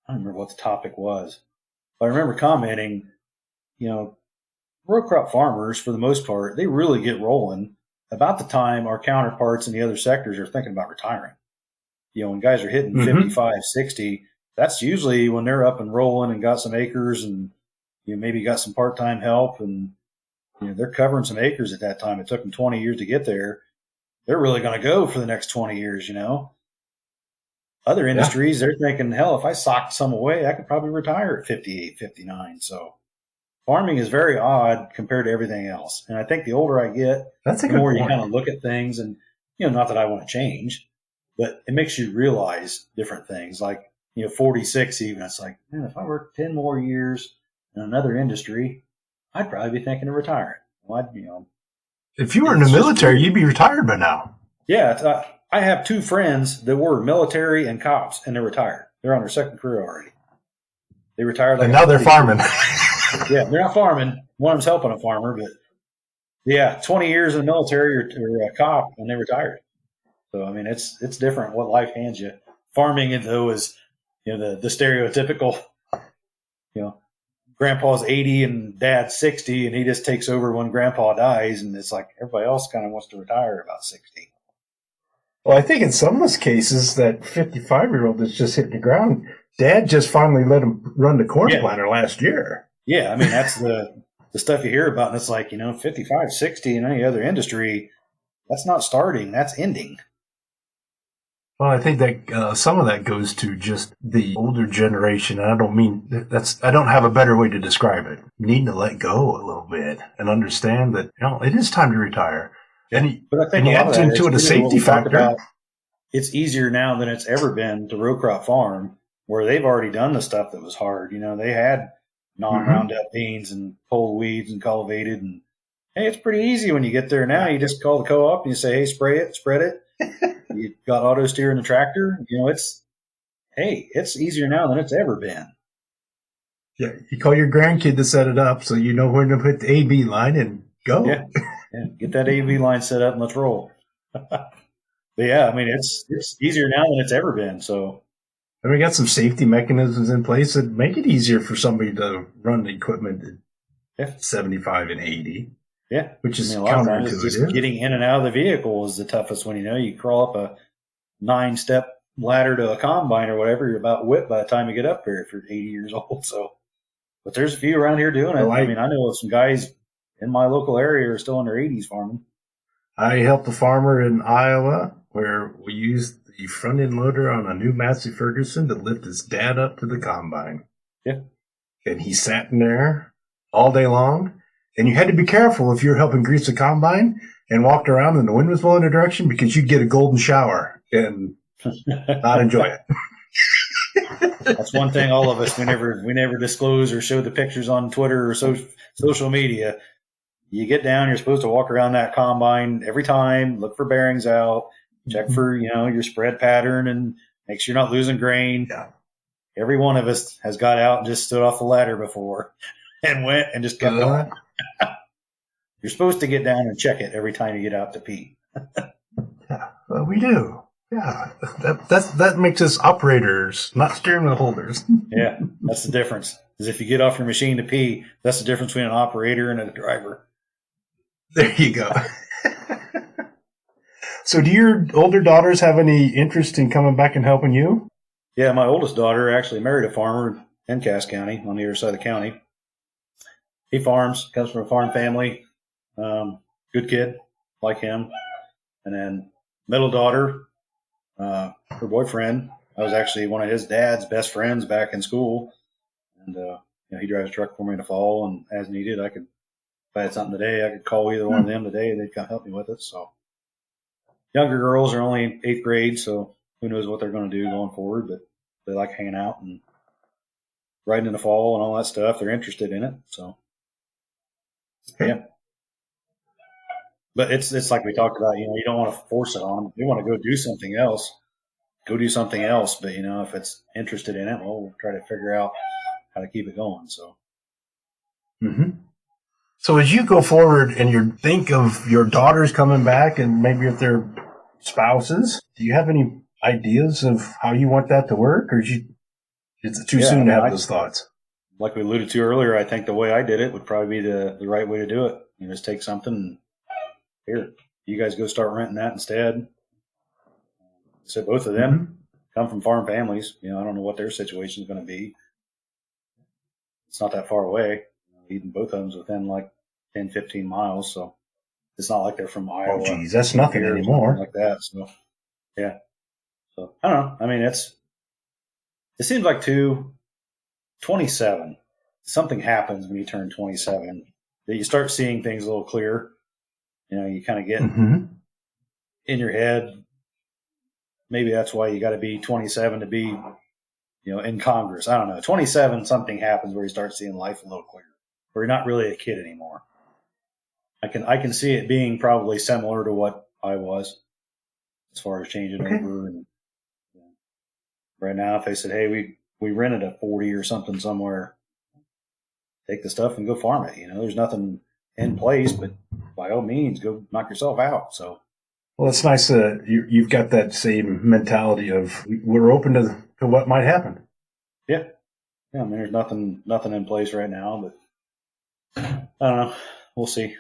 I don't remember what the topic was, but I remember commenting, row crop farmers, for the most part, they really get rolling about the time our counterparts in the other sectors are thinking about retiring. When guys are hitting 55, 60, that's usually when they're up and rolling and got some acres and maybe got some part-time help, and they're covering some acres at that time. It took them 20 years to get there. They're really going to go for the next 20 years, Other industries, they're thinking, hell, if I socked some away, I could probably retire at 58, 59. So farming is very odd compared to everything else. And I think the older I get, the more you kind of look at things, and, not that I want to change, but it makes you realize different things. Like, 46 even, it's like, man, if I worked 10 more years in another industry, I'd probably be thinking of retiring. If you were in the military, you'd be retired by now. Yeah. I have two friends that were military and cops, and they're retired. They're on their second career already. They retired. And now they're farming. Yeah, they're not farming. One of them's helping a farmer, but yeah, 20 years in the military or a cop, and they retired. So, it's different what life hands you. Farming, though, is, the stereotypical, grandpa's 80 and dad's 60, and he just takes over when grandpa dies, and it's like everybody else kind of wants to retire at about 60. Well, I think in some of those cases, that 55-year-old that's just hitting the ground, Dad just finally let him run the corn planter last year. Yeah, that's the stuff you hear about, and it's like, 55, 60 in any other industry, that's not starting, that's ending. Well, I think that some of that goes to just the older generation. And I don't mean I don't have a better way to describe it. Needing to let go a little bit and understand that, it is time to retire. But I think and you a lot add of that into it a is too, what safety we talked factor. about. It's easier now than it's ever been to row crop farm, where they've already done the stuff that was hard. They had non-Roundup beans and pulled weeds and cultivated, and hey, it's pretty easy when you get there now. You just call the co-op and you say, hey, spray it, spread it. You got auto steer in the tractor. It's easier now than it's ever been. Yeah, you call your grandkid to set it up so you know where to put the AB line and go. Yeah, get that AB line set up and let's roll. But yeah, I mean, it's easier now than it's ever been. So, and we got some safety mechanisms in place that make it easier for somebody to run the equipment at 75 and 80. Yeah, which is a lot of times counterintuitive. it's just getting in and out of the vehicle is the toughest one. You crawl up a 9-step ladder to a combine or whatever, you're about whipped by the time you get up there if you're 80 years old. So, but there's a few around here doing it. I know of some guys in my local area are still in their 80s farming. I helped a farmer in Iowa where we used the front end loader on a new Massey Ferguson to lift his dad up to the combine. Yeah, and he sat in there all day long. And you had to be careful if you were helping grease the combine and walked around and the wind was blowing in a direction because you'd get a golden shower and not enjoy it. That's one thing all of us, we never disclose or show the pictures on Twitter or social media. You get down, you're supposed to walk around that combine every time, look for bearings out, check for, your spread pattern and make sure you're not losing grain. Yeah. Every one of us has got out and just stood off the ladder before and went and just kept going. You're supposed to get down and check it every time you get out to pee. Yeah, well, we do. Yeah, that makes us operators, not steering wheel holders. Yeah, that's the difference. Is if you get off your machine to pee, that's the difference between an operator and a driver. There you go. So do your older daughters have any interest in coming back and helping you? Yeah, my oldest daughter actually married a farmer in Cass County on the other side of the county. He farms, comes from a farm family. Good kid, like him. And then middle daughter, her boyfriend, I was actually one of his dad's best friends back in school. And, he drives a truck for me in the fall, and as needed, if I had something today, I could call either one of them today, and they'd come help me with it. So younger girls are only 8th grade, so who knows what they're going to do going forward, but they like hanging out and riding in the fall and all that stuff. They're interested in it. So, yeah. But it's like we talked about, you don't want to force it on them. They want to go do something else. Go do something else. But, if it's interested in it, we'll try to figure out how to keep it going. So. Mm-hmm. So as you go forward and you think of your daughters coming back and maybe if they're spouses, do you have any ideas of how you want that to work? Or is it too soon to have those thoughts? Like we alluded to earlier, I think the way I did it would probably be the right way to do it. Just take something and here, you guys go start renting that instead. So both of them come from farm families. I don't know what their situation is going to be. It's not that far away. Even both of them's within like 10, 15 miles. So it's not like they're from Iowa. Oh, geez, that's nothing anymore. Like that. So, yeah. So I don't know. I mean, it seems like 27, something happens when you turn 27 that you start seeing things a little clearer. You kind of get in your head. Maybe that's why you got to be 27 to be, in Congress. I don't know. 27, something happens where you start seeing life a little clearer, where you're not really a kid anymore. I can see it being probably similar to what I was as far as changing over. And right now, if they said, hey, we rented a 40 or something somewhere, take the stuff and go farm it. There's nothing in place, but by all means, go knock yourself out. So, well, it's nice that you've got that same mentality of we're open to what might happen. Yeah. I mean, there's nothing in place right now, but I don't know. We'll see.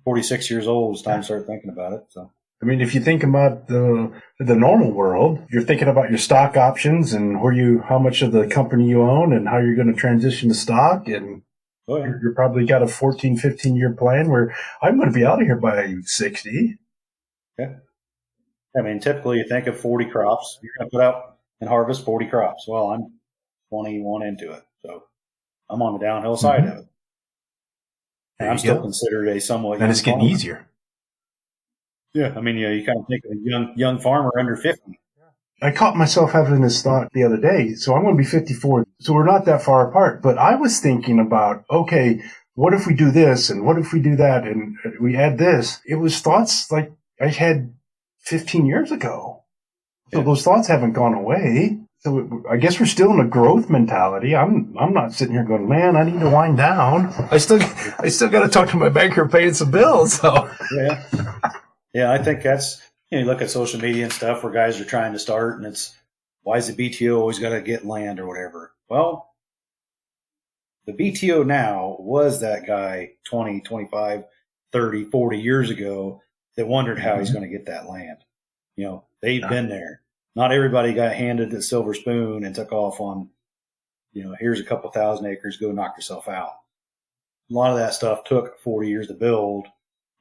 46 years old, it's time to start thinking about it. So, I mean, if you think about the normal world, you're thinking about your stock options and how much of the company you own and how you're going to transition to stock. And you're probably got a 14, 15 year plan where I'm going to be out of here by 60. Yeah. I mean, typically you think of 40 crops. You're going to put out and harvest 40 crops. Well, I'm 21 into it, so I'm on the downhill side of it. And I'm still considered a somewhat young and it's getting farmer. easier. Yeah, I mean, you kind of think of a young farmer under 50. I caught myself having this thought the other day. So I'm going to be 54. So we're not that far apart. But I was thinking about, okay, what if we do this? And what if we do that? And we add this? It was thoughts like I had 15 years ago. So those thoughts haven't gone away. So I guess we're still in a growth mentality. I'm not sitting here going, man, I need to wind down. I still got to talk to my banker paying some bills. So yeah, I think that's, you look at social media and stuff where guys are trying to start, and it's, why is the BTO always got to get land or whatever? Well, the BTO now was that guy 20, 25, 30, 40 years ago that wondered how he's going to get that land. They've been there. Not everybody got handed the silver spoon and took off on, here's a couple thousand acres, go knock yourself out. A lot of that stuff took 40 years to build.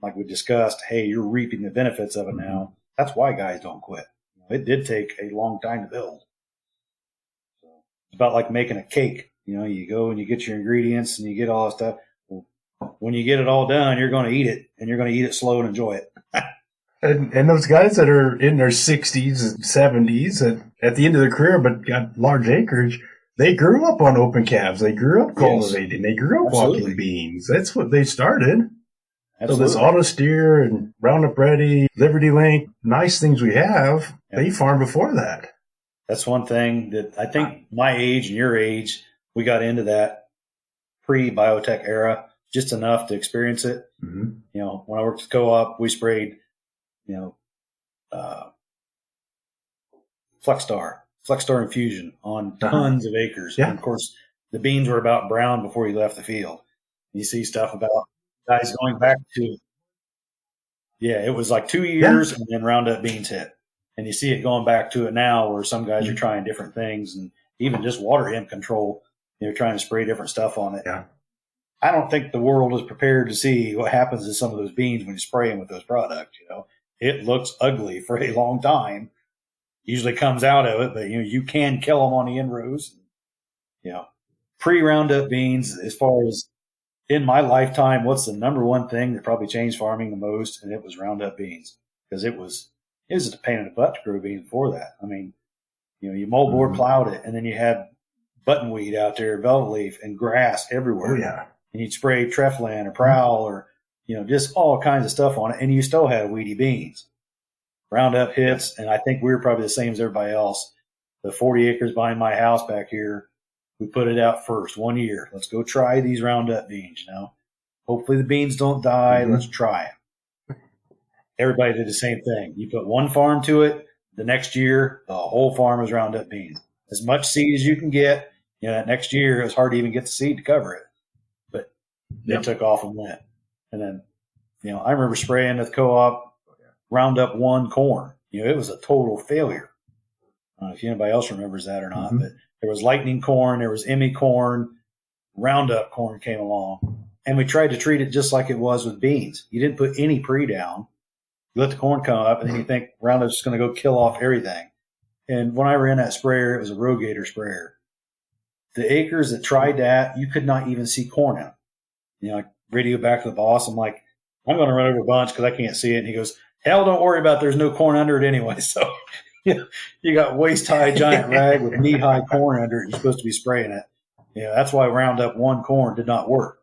Like we discussed, hey, you're reaping the benefits of it now. That's why guys don't quit. It did take a long time to build. So it's about like making a cake. You go and you get your ingredients and you get all that stuff. Well, when you get it all done, you're going to eat it, and you're going to eat it slow and enjoy it. And those guys that are in their 60s and 70s at the end of their career but got large acreage, they grew up on open calves. They grew up cultivating. They grew up walking beans. That's what they started. Absolutely. So this auto steer and Roundup Ready, Liberty Link, nice things we have, they farmed before that. That's one thing that I think my age and your age, we got into that pre-biotech era just enough to experience it. Mm-hmm. When I worked at co-op, we sprayed, Flexstar Infusion on tons of acres. Yeah. And of course, the beans were about brown before you left the field. You see stuff about guys going back to, it was like 2 years and then Roundup beans hit. And you see it going back to it now where some guys are trying different things, and even just water hemp control, they're trying to spray different stuff on it. Yeah. I don't think the world is prepared to see what happens to some of those beans when you spray them with those products. It looks ugly for a long time. Usually comes out of it, but you can kill them on the end rows. Pre-Roundup beans, as far as in my lifetime, what's the number one thing that probably changed farming the most? And it was Roundup beans, because it was a pain in the butt to grow beans before that. I mean, you moldboard plowed it, and then you had buttonweed out there, velvet leaf, and grass everywhere. Oh, yeah. And you'd spray Treflan or Prowl or, just all kinds of stuff on it, and you still had weedy beans. Roundup hits, and I think we were probably the same as everybody else. The 40 acres behind my house back here, we put it out first 1 year. Let's go try these Roundup beans, Hopefully the beans don't die. Mm-hmm. Let's try them. Everybody did the same thing. You put one farm to it, the next year, the whole farm was Roundup beans. As much seed as you can get, that next year, it was hard to even get the seed to cover it. But it took off and went. And then, I remember spraying at the co-op Roundup 1 corn. It was a total failure. I don't know if anybody else remembers that or not, but there was lightning corn, there was Emmy corn, Roundup corn came along, and we tried to treat it just like it was with beans. You didn't put any pre down. You let the corn come up, and then you think Roundup's just going to go kill off everything. And when I ran that sprayer, it was a Rogator sprayer. The acres that tried that, you could not even see corn out. I radio back to the boss. I'm like, I'm going to run over a bunch because I can't see it. And he goes, hell, don't worry about it. There's no corn under it anyway. So you got waist-high giant rag with knee-high corn under it. You're supposed to be spraying it. That's why Roundup 1 corn did not work.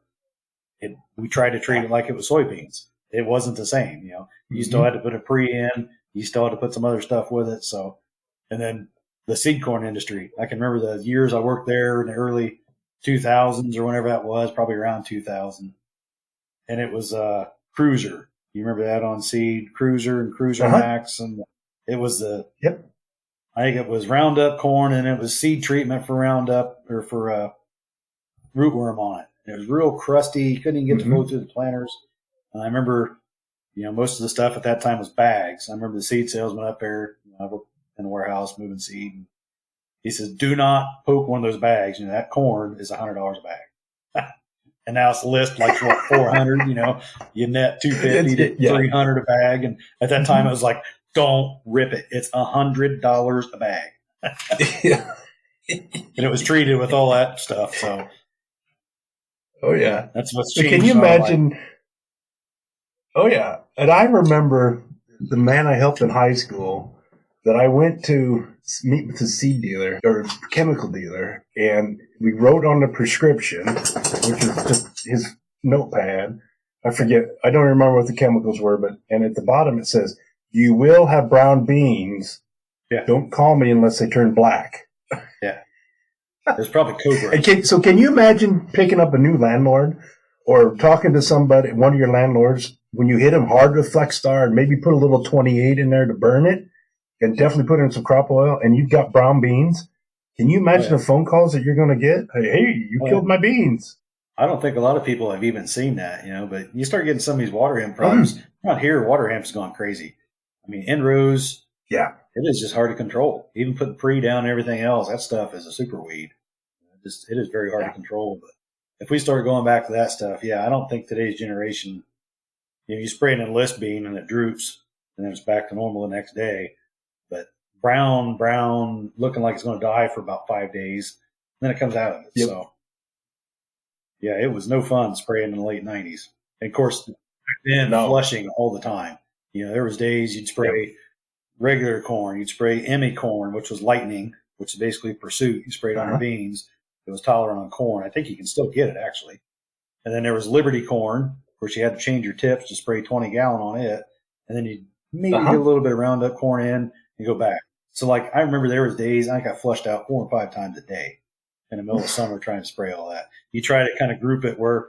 We tried to treat it like it was soybeans. It wasn't the same. You still had to put a pre in. You still had to put some other stuff with it. So, and then the seed corn industry. I can remember the years I worked there in the early 2000s or whenever that was, probably around 2000. And it was Cruiser. You remember that on seed, Cruiser and Cruiser Max, and it was I think it was Roundup corn, and it was seed treatment for Roundup or for rootworm on it. And it was real crusty. You couldn't even get to go through the planters. And I remember, most of the stuff at that time was bags. I remember the seed salesman up there, I worked in the warehouse moving seed. And he says, "Do not poke one of those bags. That corn is $100 a bag." And now it's list like 400, you net 250 to 300 a bag. And at that time it was like Don't rip it. It's $100 a bag. Yeah. And it was treated with all that stuff. So, Oh yeah. that's what's So changed. can you in our life. imagine? Oh yeah. And I remember the man I helped in high school that I went to meet with the seed dealer or chemical dealer, and we wrote on the prescription, which is just his notepad. I forget. I don't remember what the chemicals were, and at the bottom it says, "You will have brown beans. Yeah. Don't call me unless they turn black." Yeah. There's probably Cobra. And so can you imagine picking up a new landlord or talking to somebody, one of your landlords, when you hit him hard with Flex Star and maybe put a little 28 in there to burn it and definitely put in some crop oil and you've got brown beans? Can you imagine the phone calls that you're going to get? Hey, you killed my beans. I don't think a lot of people have even seen that, but you start getting some of these water hemp products. Around here, water hemp's gone crazy. I mean, in-rows, yeah, it is just hard to control. Even putting pre down and everything else, that stuff is a super weed. It is very hard to control. But if we start going back to that stuff, I don't think today's generation, you spray an enlist bean and it droops and then it's back to normal the next day. But brown, looking like it's going to die for about 5 days, then it comes out of it. Yep. So, it was no fun spraying in the late 90s. And of course, back then, flushing all the time. There was days you'd spray regular corn, you'd spray Emmy corn, which was lightning, which is basically pursuit. You sprayed on your beans. It was tolerant on corn. I think you can still get it, actually. And then there was Liberty corn, of course, you had to change your tips to spray 20 gallon on it. And then you maybe get a little bit of Roundup corn in and go back. So, I remember there was days I got flushed out 4 or 5 times a day in the middle of summer trying to spray all that. You try to kind of group it where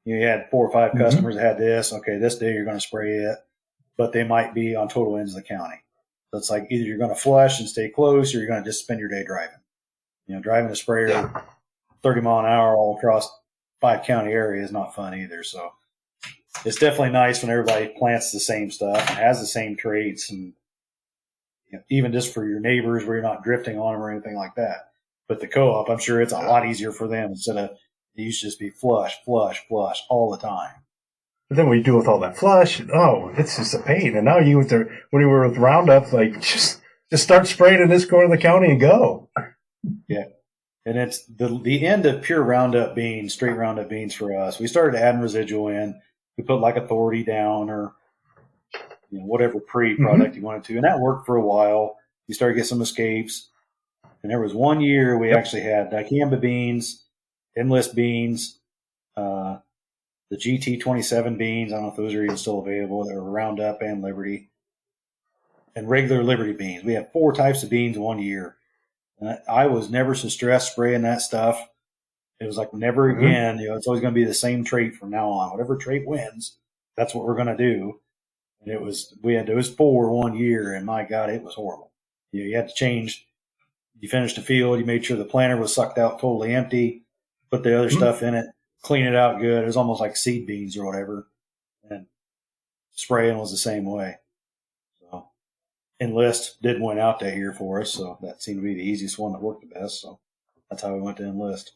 you had 4 or 5 customers that had this. Okay, this day you're going to spray it, but they might be on total ends of the county. So it's like either you're going to flush and stay close or you're going to just spend your day driving. Driving a sprayer 30 mile an hour all across 5 county area is not fun either. So it's definitely nice when everybody plants the same stuff and has the same traits, and even just for your neighbors where you're not drifting on them or anything like that. But the co-op, I'm sure it's a lot easier for them instead of it used to just be flush all the time. But then what you do with all that flush, it's just a pain. And now when you were with Roundup, just start spraying in this corner of the county and go. Yeah. And it's the end of pure Roundup beans, straight Roundup beans for us. We started adding residual in. We put Authority down or whatever pre-product you wanted to. And that worked for a while. You started to get some escapes. And there was 1 year we actually had dicamba beans, enlist beans, the GT27 beans. I don't know if those are even still available. They were Roundup and Liberty. And regular Liberty beans. We had 4 types of beans in 1 year. And I was never so stressed spraying that stuff. It was like never again. It's always going to be the same trait from now on. Whatever trait wins, that's what we're going to do. And we had those 4 1 year, and my God, it was horrible. You had to change. You finished the field. You made sure the planter was sucked out totally empty. Put the other stuff in it. Clean it out good. It was almost like seed beans or whatever. And spraying was the same way. So Enlist did win out that year for us, so that seemed to be the easiest one that worked the best. So that's how we went to Enlist.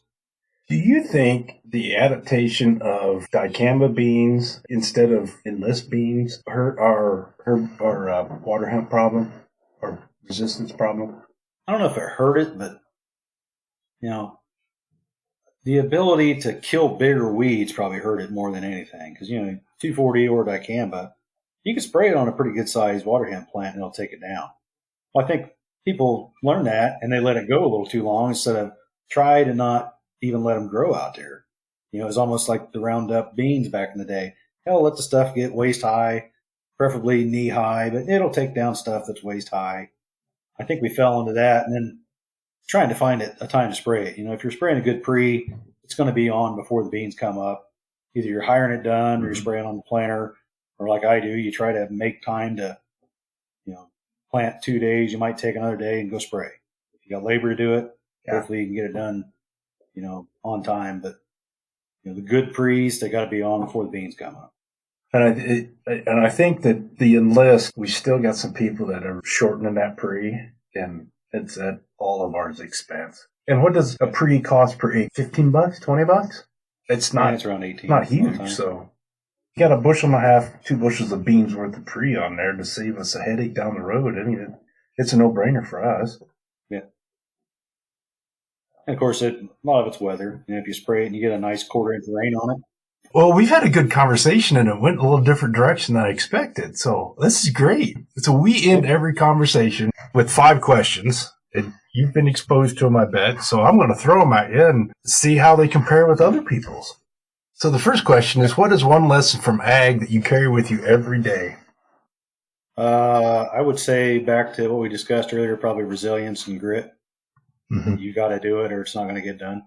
Do you think the adaptation of dicamba beans instead of enlist beans hurt our water hemp problem or resistance problem? I don't know if it hurt it, but the ability to kill bigger weeds probably hurt it more than anything. Because 2,4-D or dicamba, you can spray it on a pretty good sized water hemp plant and it'll take it down. Well, I think people learn that and they let it go a little too long instead of try to not even let them grow out there. It's almost like the Roundup beans back in the day. Hell, let the stuff get waist high, preferably knee high, but it'll take down stuff that's waist high. I think we fell into that, and then trying to find a time to spray it. If you're spraying a good pre, it's going to be on before the beans come up. Either you're hiring it done or you're spraying on the planter, or like I do, you try to make time to, plant 2 days. You might take another day and go spray. If you got labor to do it, hopefully you can get it done on time, but the good pre's, they got to be on before the beans come up. And I think that the enlist, we still got some people that are shortening that pre, and it's at all of ours expense. And what does a pre cost per acre? $15, $20? It's not. It's around 18. Not huge. So You got a bushel and a half, 2 bushels of beans worth of pre on there to save us a headache down the road. I mean, it's a no-brainer for us. Yeah. And of course, a lot of it's weather. If you spray it and you get a nice quarter-inch rain on it. Well, we've had a good conversation, and it went a little different direction than I expected. So this is great. So we end every conversation with 5 questions, and you've been exposed to them, I bet. So I'm going to throw them at you and see how they compare with other people's. So the first question is, what is one lesson from ag that you carry with you every day? I would say back to what we discussed earlier, probably resilience and grit. Mm-hmm. You got to do it or it's not going to get done.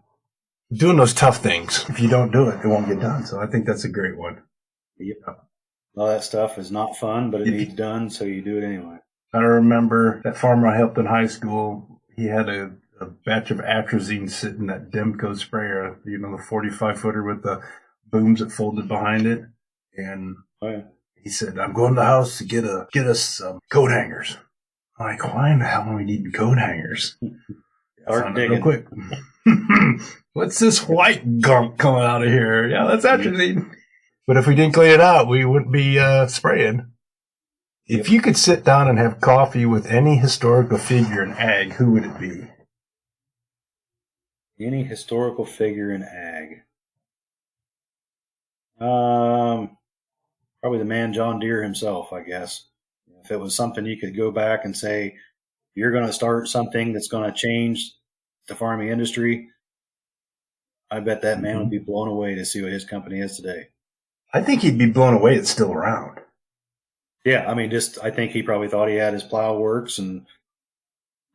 Doing those tough things. If you don't do it, it won't get done. So I think that's a great one. Yep. All that stuff is not fun, but it needs done, so you do it anyway. I remember that farmer I helped in high school. He had a batch of atrazine sitting in that Demco sprayer, the 45-footer with the booms that folded behind it. And he said, I'm going to the house to get us some coat hangers. I'm like, why in the hell do we need coat hangers? Start digging. Real quick. What's this white gunk coming out of here? Yeah, that's atrazine. But if we didn't clean it out, we wouldn't be spraying. If you could sit down and have coffee with any historical figure in ag, who would it be? Any historical figure in ag? Probably the man John Deere himself, I guess. If it was something you could go back and say, you're going to start something that's going to change the farming industry, I bet that man would be blown away to see what his company is today. I think he'd be blown away it's still around. Yeah, I mean, I think he probably thought he had his plow works, and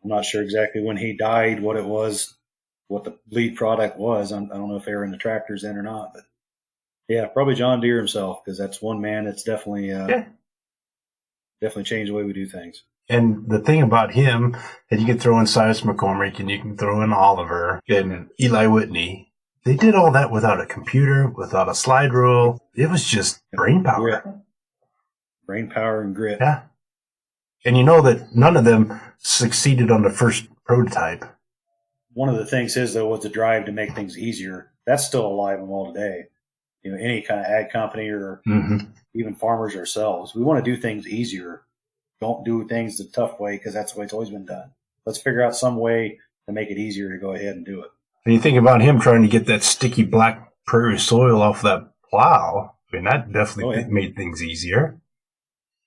I'm not sure exactly when he died what it was, what the lead product was. I don't know if they were in the tractors then or not, but yeah, probably John Deere himself, because that's one man that's definitely changed the way we do things. And the thing about him, and you can throw in Cyrus McCormick, and you can throw in Oliver and Eli Whitney. They did all that without a computer, without a slide rule. It was just brain power. Yeah. Brain power and grit. Yeah. And you know that none of them succeeded on the first prototype. One of the things is, though, was the drive to make things easier. That's still alive and well today. Any kind of ag company or even farmers ourselves, we want to do things easier. Don't do things the tough way because that's the way it's always been done. Let's figure out some way to make it easier to go ahead and do it. And you think about him trying to get that sticky black prairie soil off that plow. I mean, that definitely made things easier.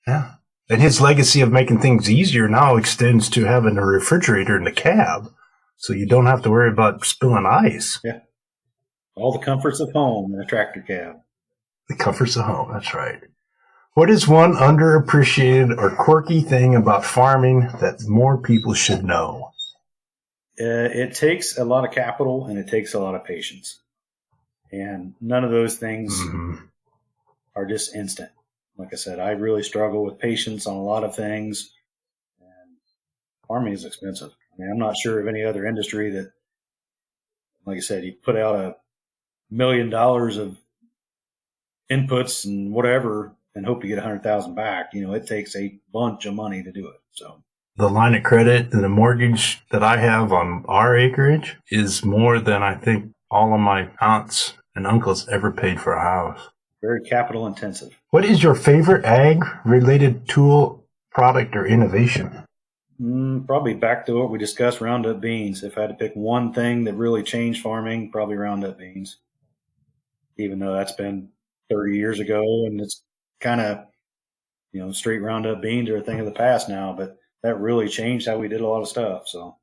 Yeah. And his legacy of making things easier now extends to having a refrigerator in the cab, so you don't have to worry about spilling ice. Yeah. All the comforts of home in a tractor cab. The comforts of home, that's right. What is one underappreciated or quirky thing about farming that more people should know? It takes a lot of capital and it takes a lot of patience. And none of those things are just instant. Like I said, I really struggle with patience on a lot of things. And farming is expensive. I mean, I'm not sure of any other industry that, like I said, you put out $1 million of inputs and whatever and hope to get 100,000 back. It takes a bunch of money to do it. So the line of credit and the mortgage that I have on our acreage is more than I think all of my aunts and uncles ever paid for a house. Very capital intensive. What is your favorite ag-related tool, product, or innovation? Probably back to what we discussed, Roundup beans. If I had to pick one thing that really changed farming, probably Roundup beans. Even though that's been 30 years ago and it's kind of, straight Roundup beans are a thing of the past now, but that really changed how we did a lot of stuff. So,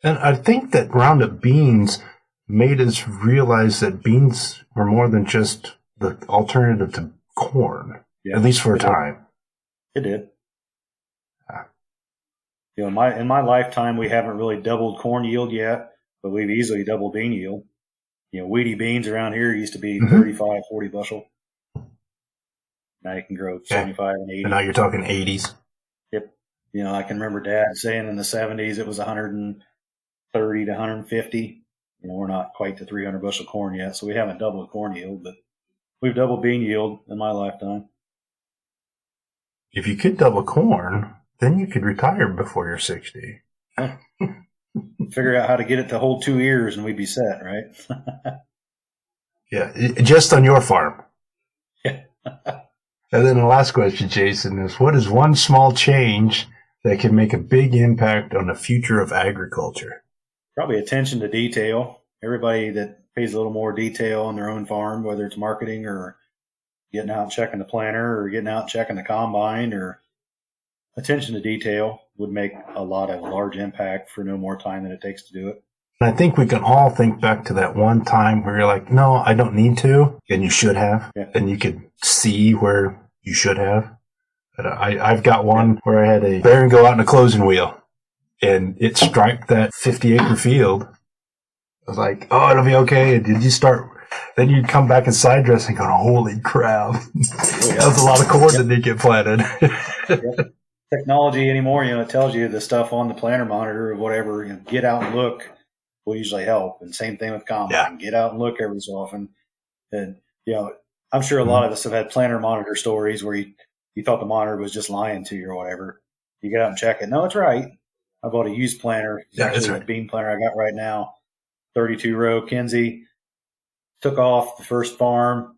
and I think that Roundup beans made us realize that beans were more than just the alternative to corn, at least for a time. It did. In my lifetime, we haven't really doubled corn yield yet, but we've easily doubled bean yield. Weedy beans around here used to be 35, 40 bushel. Now you can grow 75 and 80. And now you're talking 80s. Yep. I can remember Dad saying in the 70s it was 130 to 150. We're not quite to 300 bushel corn yet, so we haven't doubled corn yield, but we've doubled bean yield in my lifetime. If you could double corn, then you could retire before you're 60. Figure out how to get it to hold 2 years and we'd be set, right? Yeah, just on your farm. Yeah, And then the last question, Jason, is what is one small change that can make a big impact on the future of agriculture? Probably attention to detail. Everybody that pays a little more detail on their own farm, whether it's marketing or getting out and checking the planter or getting out and checking the combine, or attention to detail would make a large impact for no more time than it takes to do it. And I think we can all think back to that one time where you're like, no, I don't need to, and you should have, and you could see where you should have. I've got one where I had a bearing go out in a closing wheel, and it striped that 50-acre field. I was like, oh, it'll be okay. And then you'd come back and side dress and go, holy crap. That was a lot of corn that didn't get planted. Technology anymore, it tells you the stuff on the planter monitor or whatever, get out and look will usually help. And same thing with combine. Get out and look every so often. And, I'm sure a lot of us have had planter monitor stories where you thought the monitor was just lying to you or whatever. You get out and check it. No, it's right. I bought a used planter. It's a bean planter I got right now. 32 row Kinsey. Took off the first farm.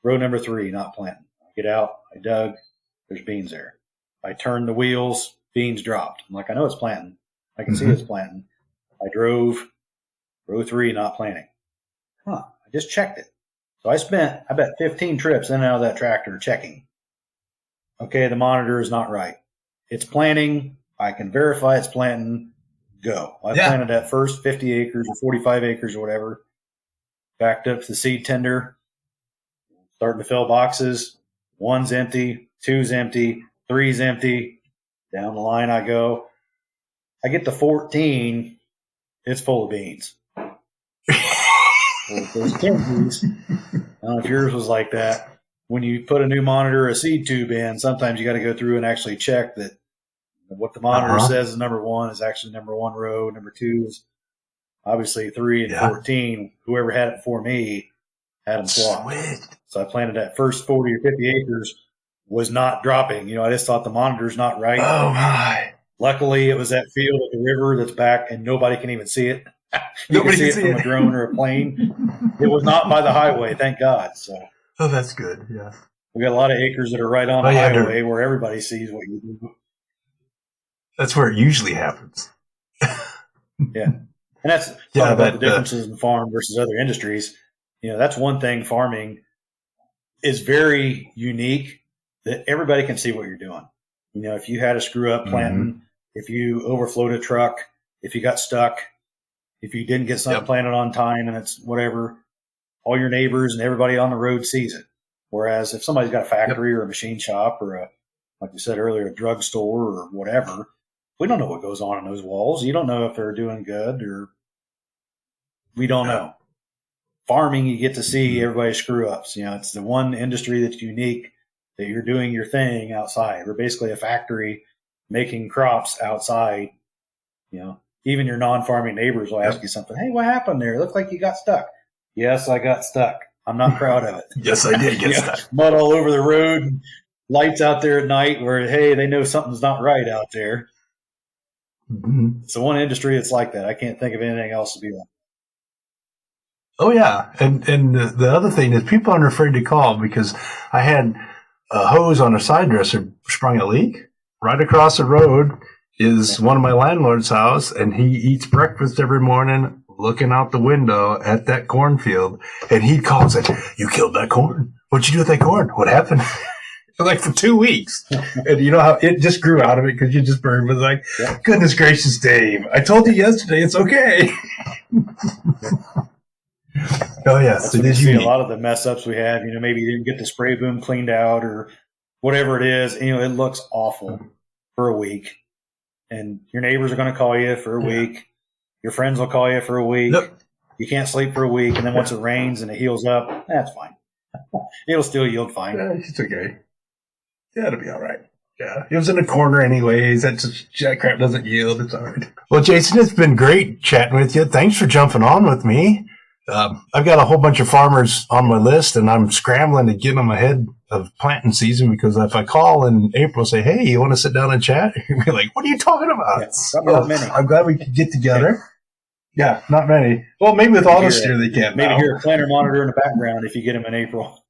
Row number 3, not planting. I get out. I dug. There's beans there. I turned the wheels. Beans dropped. I'm like, I know it's planting. I can see it's planting. I drove. Row 3, not planting. I just checked it. So I spent, 15 trips in and out of that tractor checking. Okay, the monitor is not right. It's planting. I can verify it's planting. Go. I planted that first 50 acres or 45 acres or whatever. Backed up to the seed tender. Starting to fill boxes. 1's empty. 2's empty. 3's empty. Down the line I go. I get to 14. It's full of beans. There's Kinseys. I don't know if yours was like that. When you put a new monitor or a seed tube in, sometimes you got to go through and actually check that what the monitor says is number 1 is actually number 1 row. Number 2 is obviously 3 and 14. Whoever had it before me had them swapped. So I planted that first 40 or 50 acres was not dropping. I just thought the monitor's not right. Oh, my. Luckily, it was that field at the river that's back, and nobody can even see it. You can see it from a drone or a plane. It was not by the highway, thank God. So, that's good. Yeah, we got a lot of acres that are right on the highway where everybody sees what you do. That's where it usually happens. And that's about the differences in farm versus other industries. That's one thing. Farming is very unique that everybody can see what you're doing. If you had a screw up planting, if you overflowed a truck, if you got stuck, if you didn't get something planted on time and it's whatever, all your neighbors and everybody on the road sees it. Whereas if somebody's got a factory or a machine shop or like you said earlier, a drugstore or whatever, we don't know what goes on in those walls. You don't know if they're doing good or we don't know. Farming, you get to see everybody's screw ups. It's the one industry that's unique that you're doing your thing outside. We're basically a factory making crops outside. Even your non-farming neighbors will ask you something. Hey, what happened there? It looked like you got stuck. Yes, I got stuck. I'm not proud of it. Yes, I did get stuck. Mud all over the road, lights out there at night where, hey, they know something's not right out there. It's the one industry that's like that. I can't think of anything else to be like. Oh, yeah. And the other thing is people aren't afraid to call because I had a hose on a side dresser sprung a leak right across the road. Is one of my landlord's house, and he eats breakfast every morning looking out the window at that cornfield, and he calls it, you killed that corn. What'd you do with that corn? What happened? Like for 2 weeks. And you know how it just grew out of it because you just burned. It was like, goodness gracious, Dave. I told you yesterday it's okay. Oh, yes. So you see a lot of the mess ups we have. Maybe you didn't get the spray boom cleaned out or whatever it is. It looks awful for a week. And your neighbors are going to call you for a week. Your friends will call you for a week. You can't sleep for a week. And then once it rains and it heals up, that's fine. It'll still yield fine. It's okay. Yeah, it'll be all right. Yeah, it was in the corner anyways. That crap doesn't yield. It's all right. Well, Jason, it's been great chatting with you. Thanks for jumping on with me. I've got a whole bunch of farmers on my list, and I'm scrambling to get them ahead of planting season because if I call in April and say, hey, you want to sit down and chat? You'll be like, what are you talking about? Not many. I'm glad we could get together. Yeah, not many. Well, maybe with auto steer they can. Maybe hear a planter monitor in the background if you get them in April.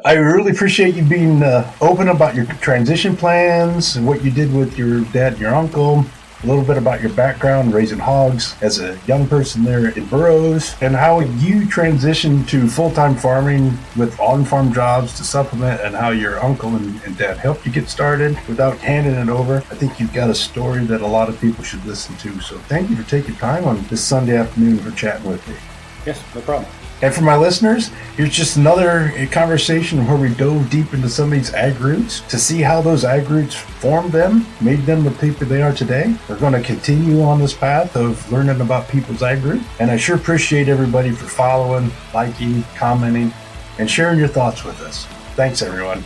I really appreciate you being open about your transition plans and what you did with your dad and your uncle. A little bit about your background raising hogs as a young person there in Burroughs, and how you transitioned to full-time farming with on-farm jobs to supplement, and how your uncle and dad helped you get started without handing it over. I think you've got a story that a lot of people should listen to. So thank you for taking time on this Sunday afternoon for chatting with me. Yes, no problem. And for my listeners, here's just another conversation where we dove deep into some of these ag roots to see how those ag roots formed them, made them the people they are today. We're going to continue on this path of learning about people's ag roots. And I sure appreciate everybody for following, liking, commenting, and sharing your thoughts with us. Thanks, everyone.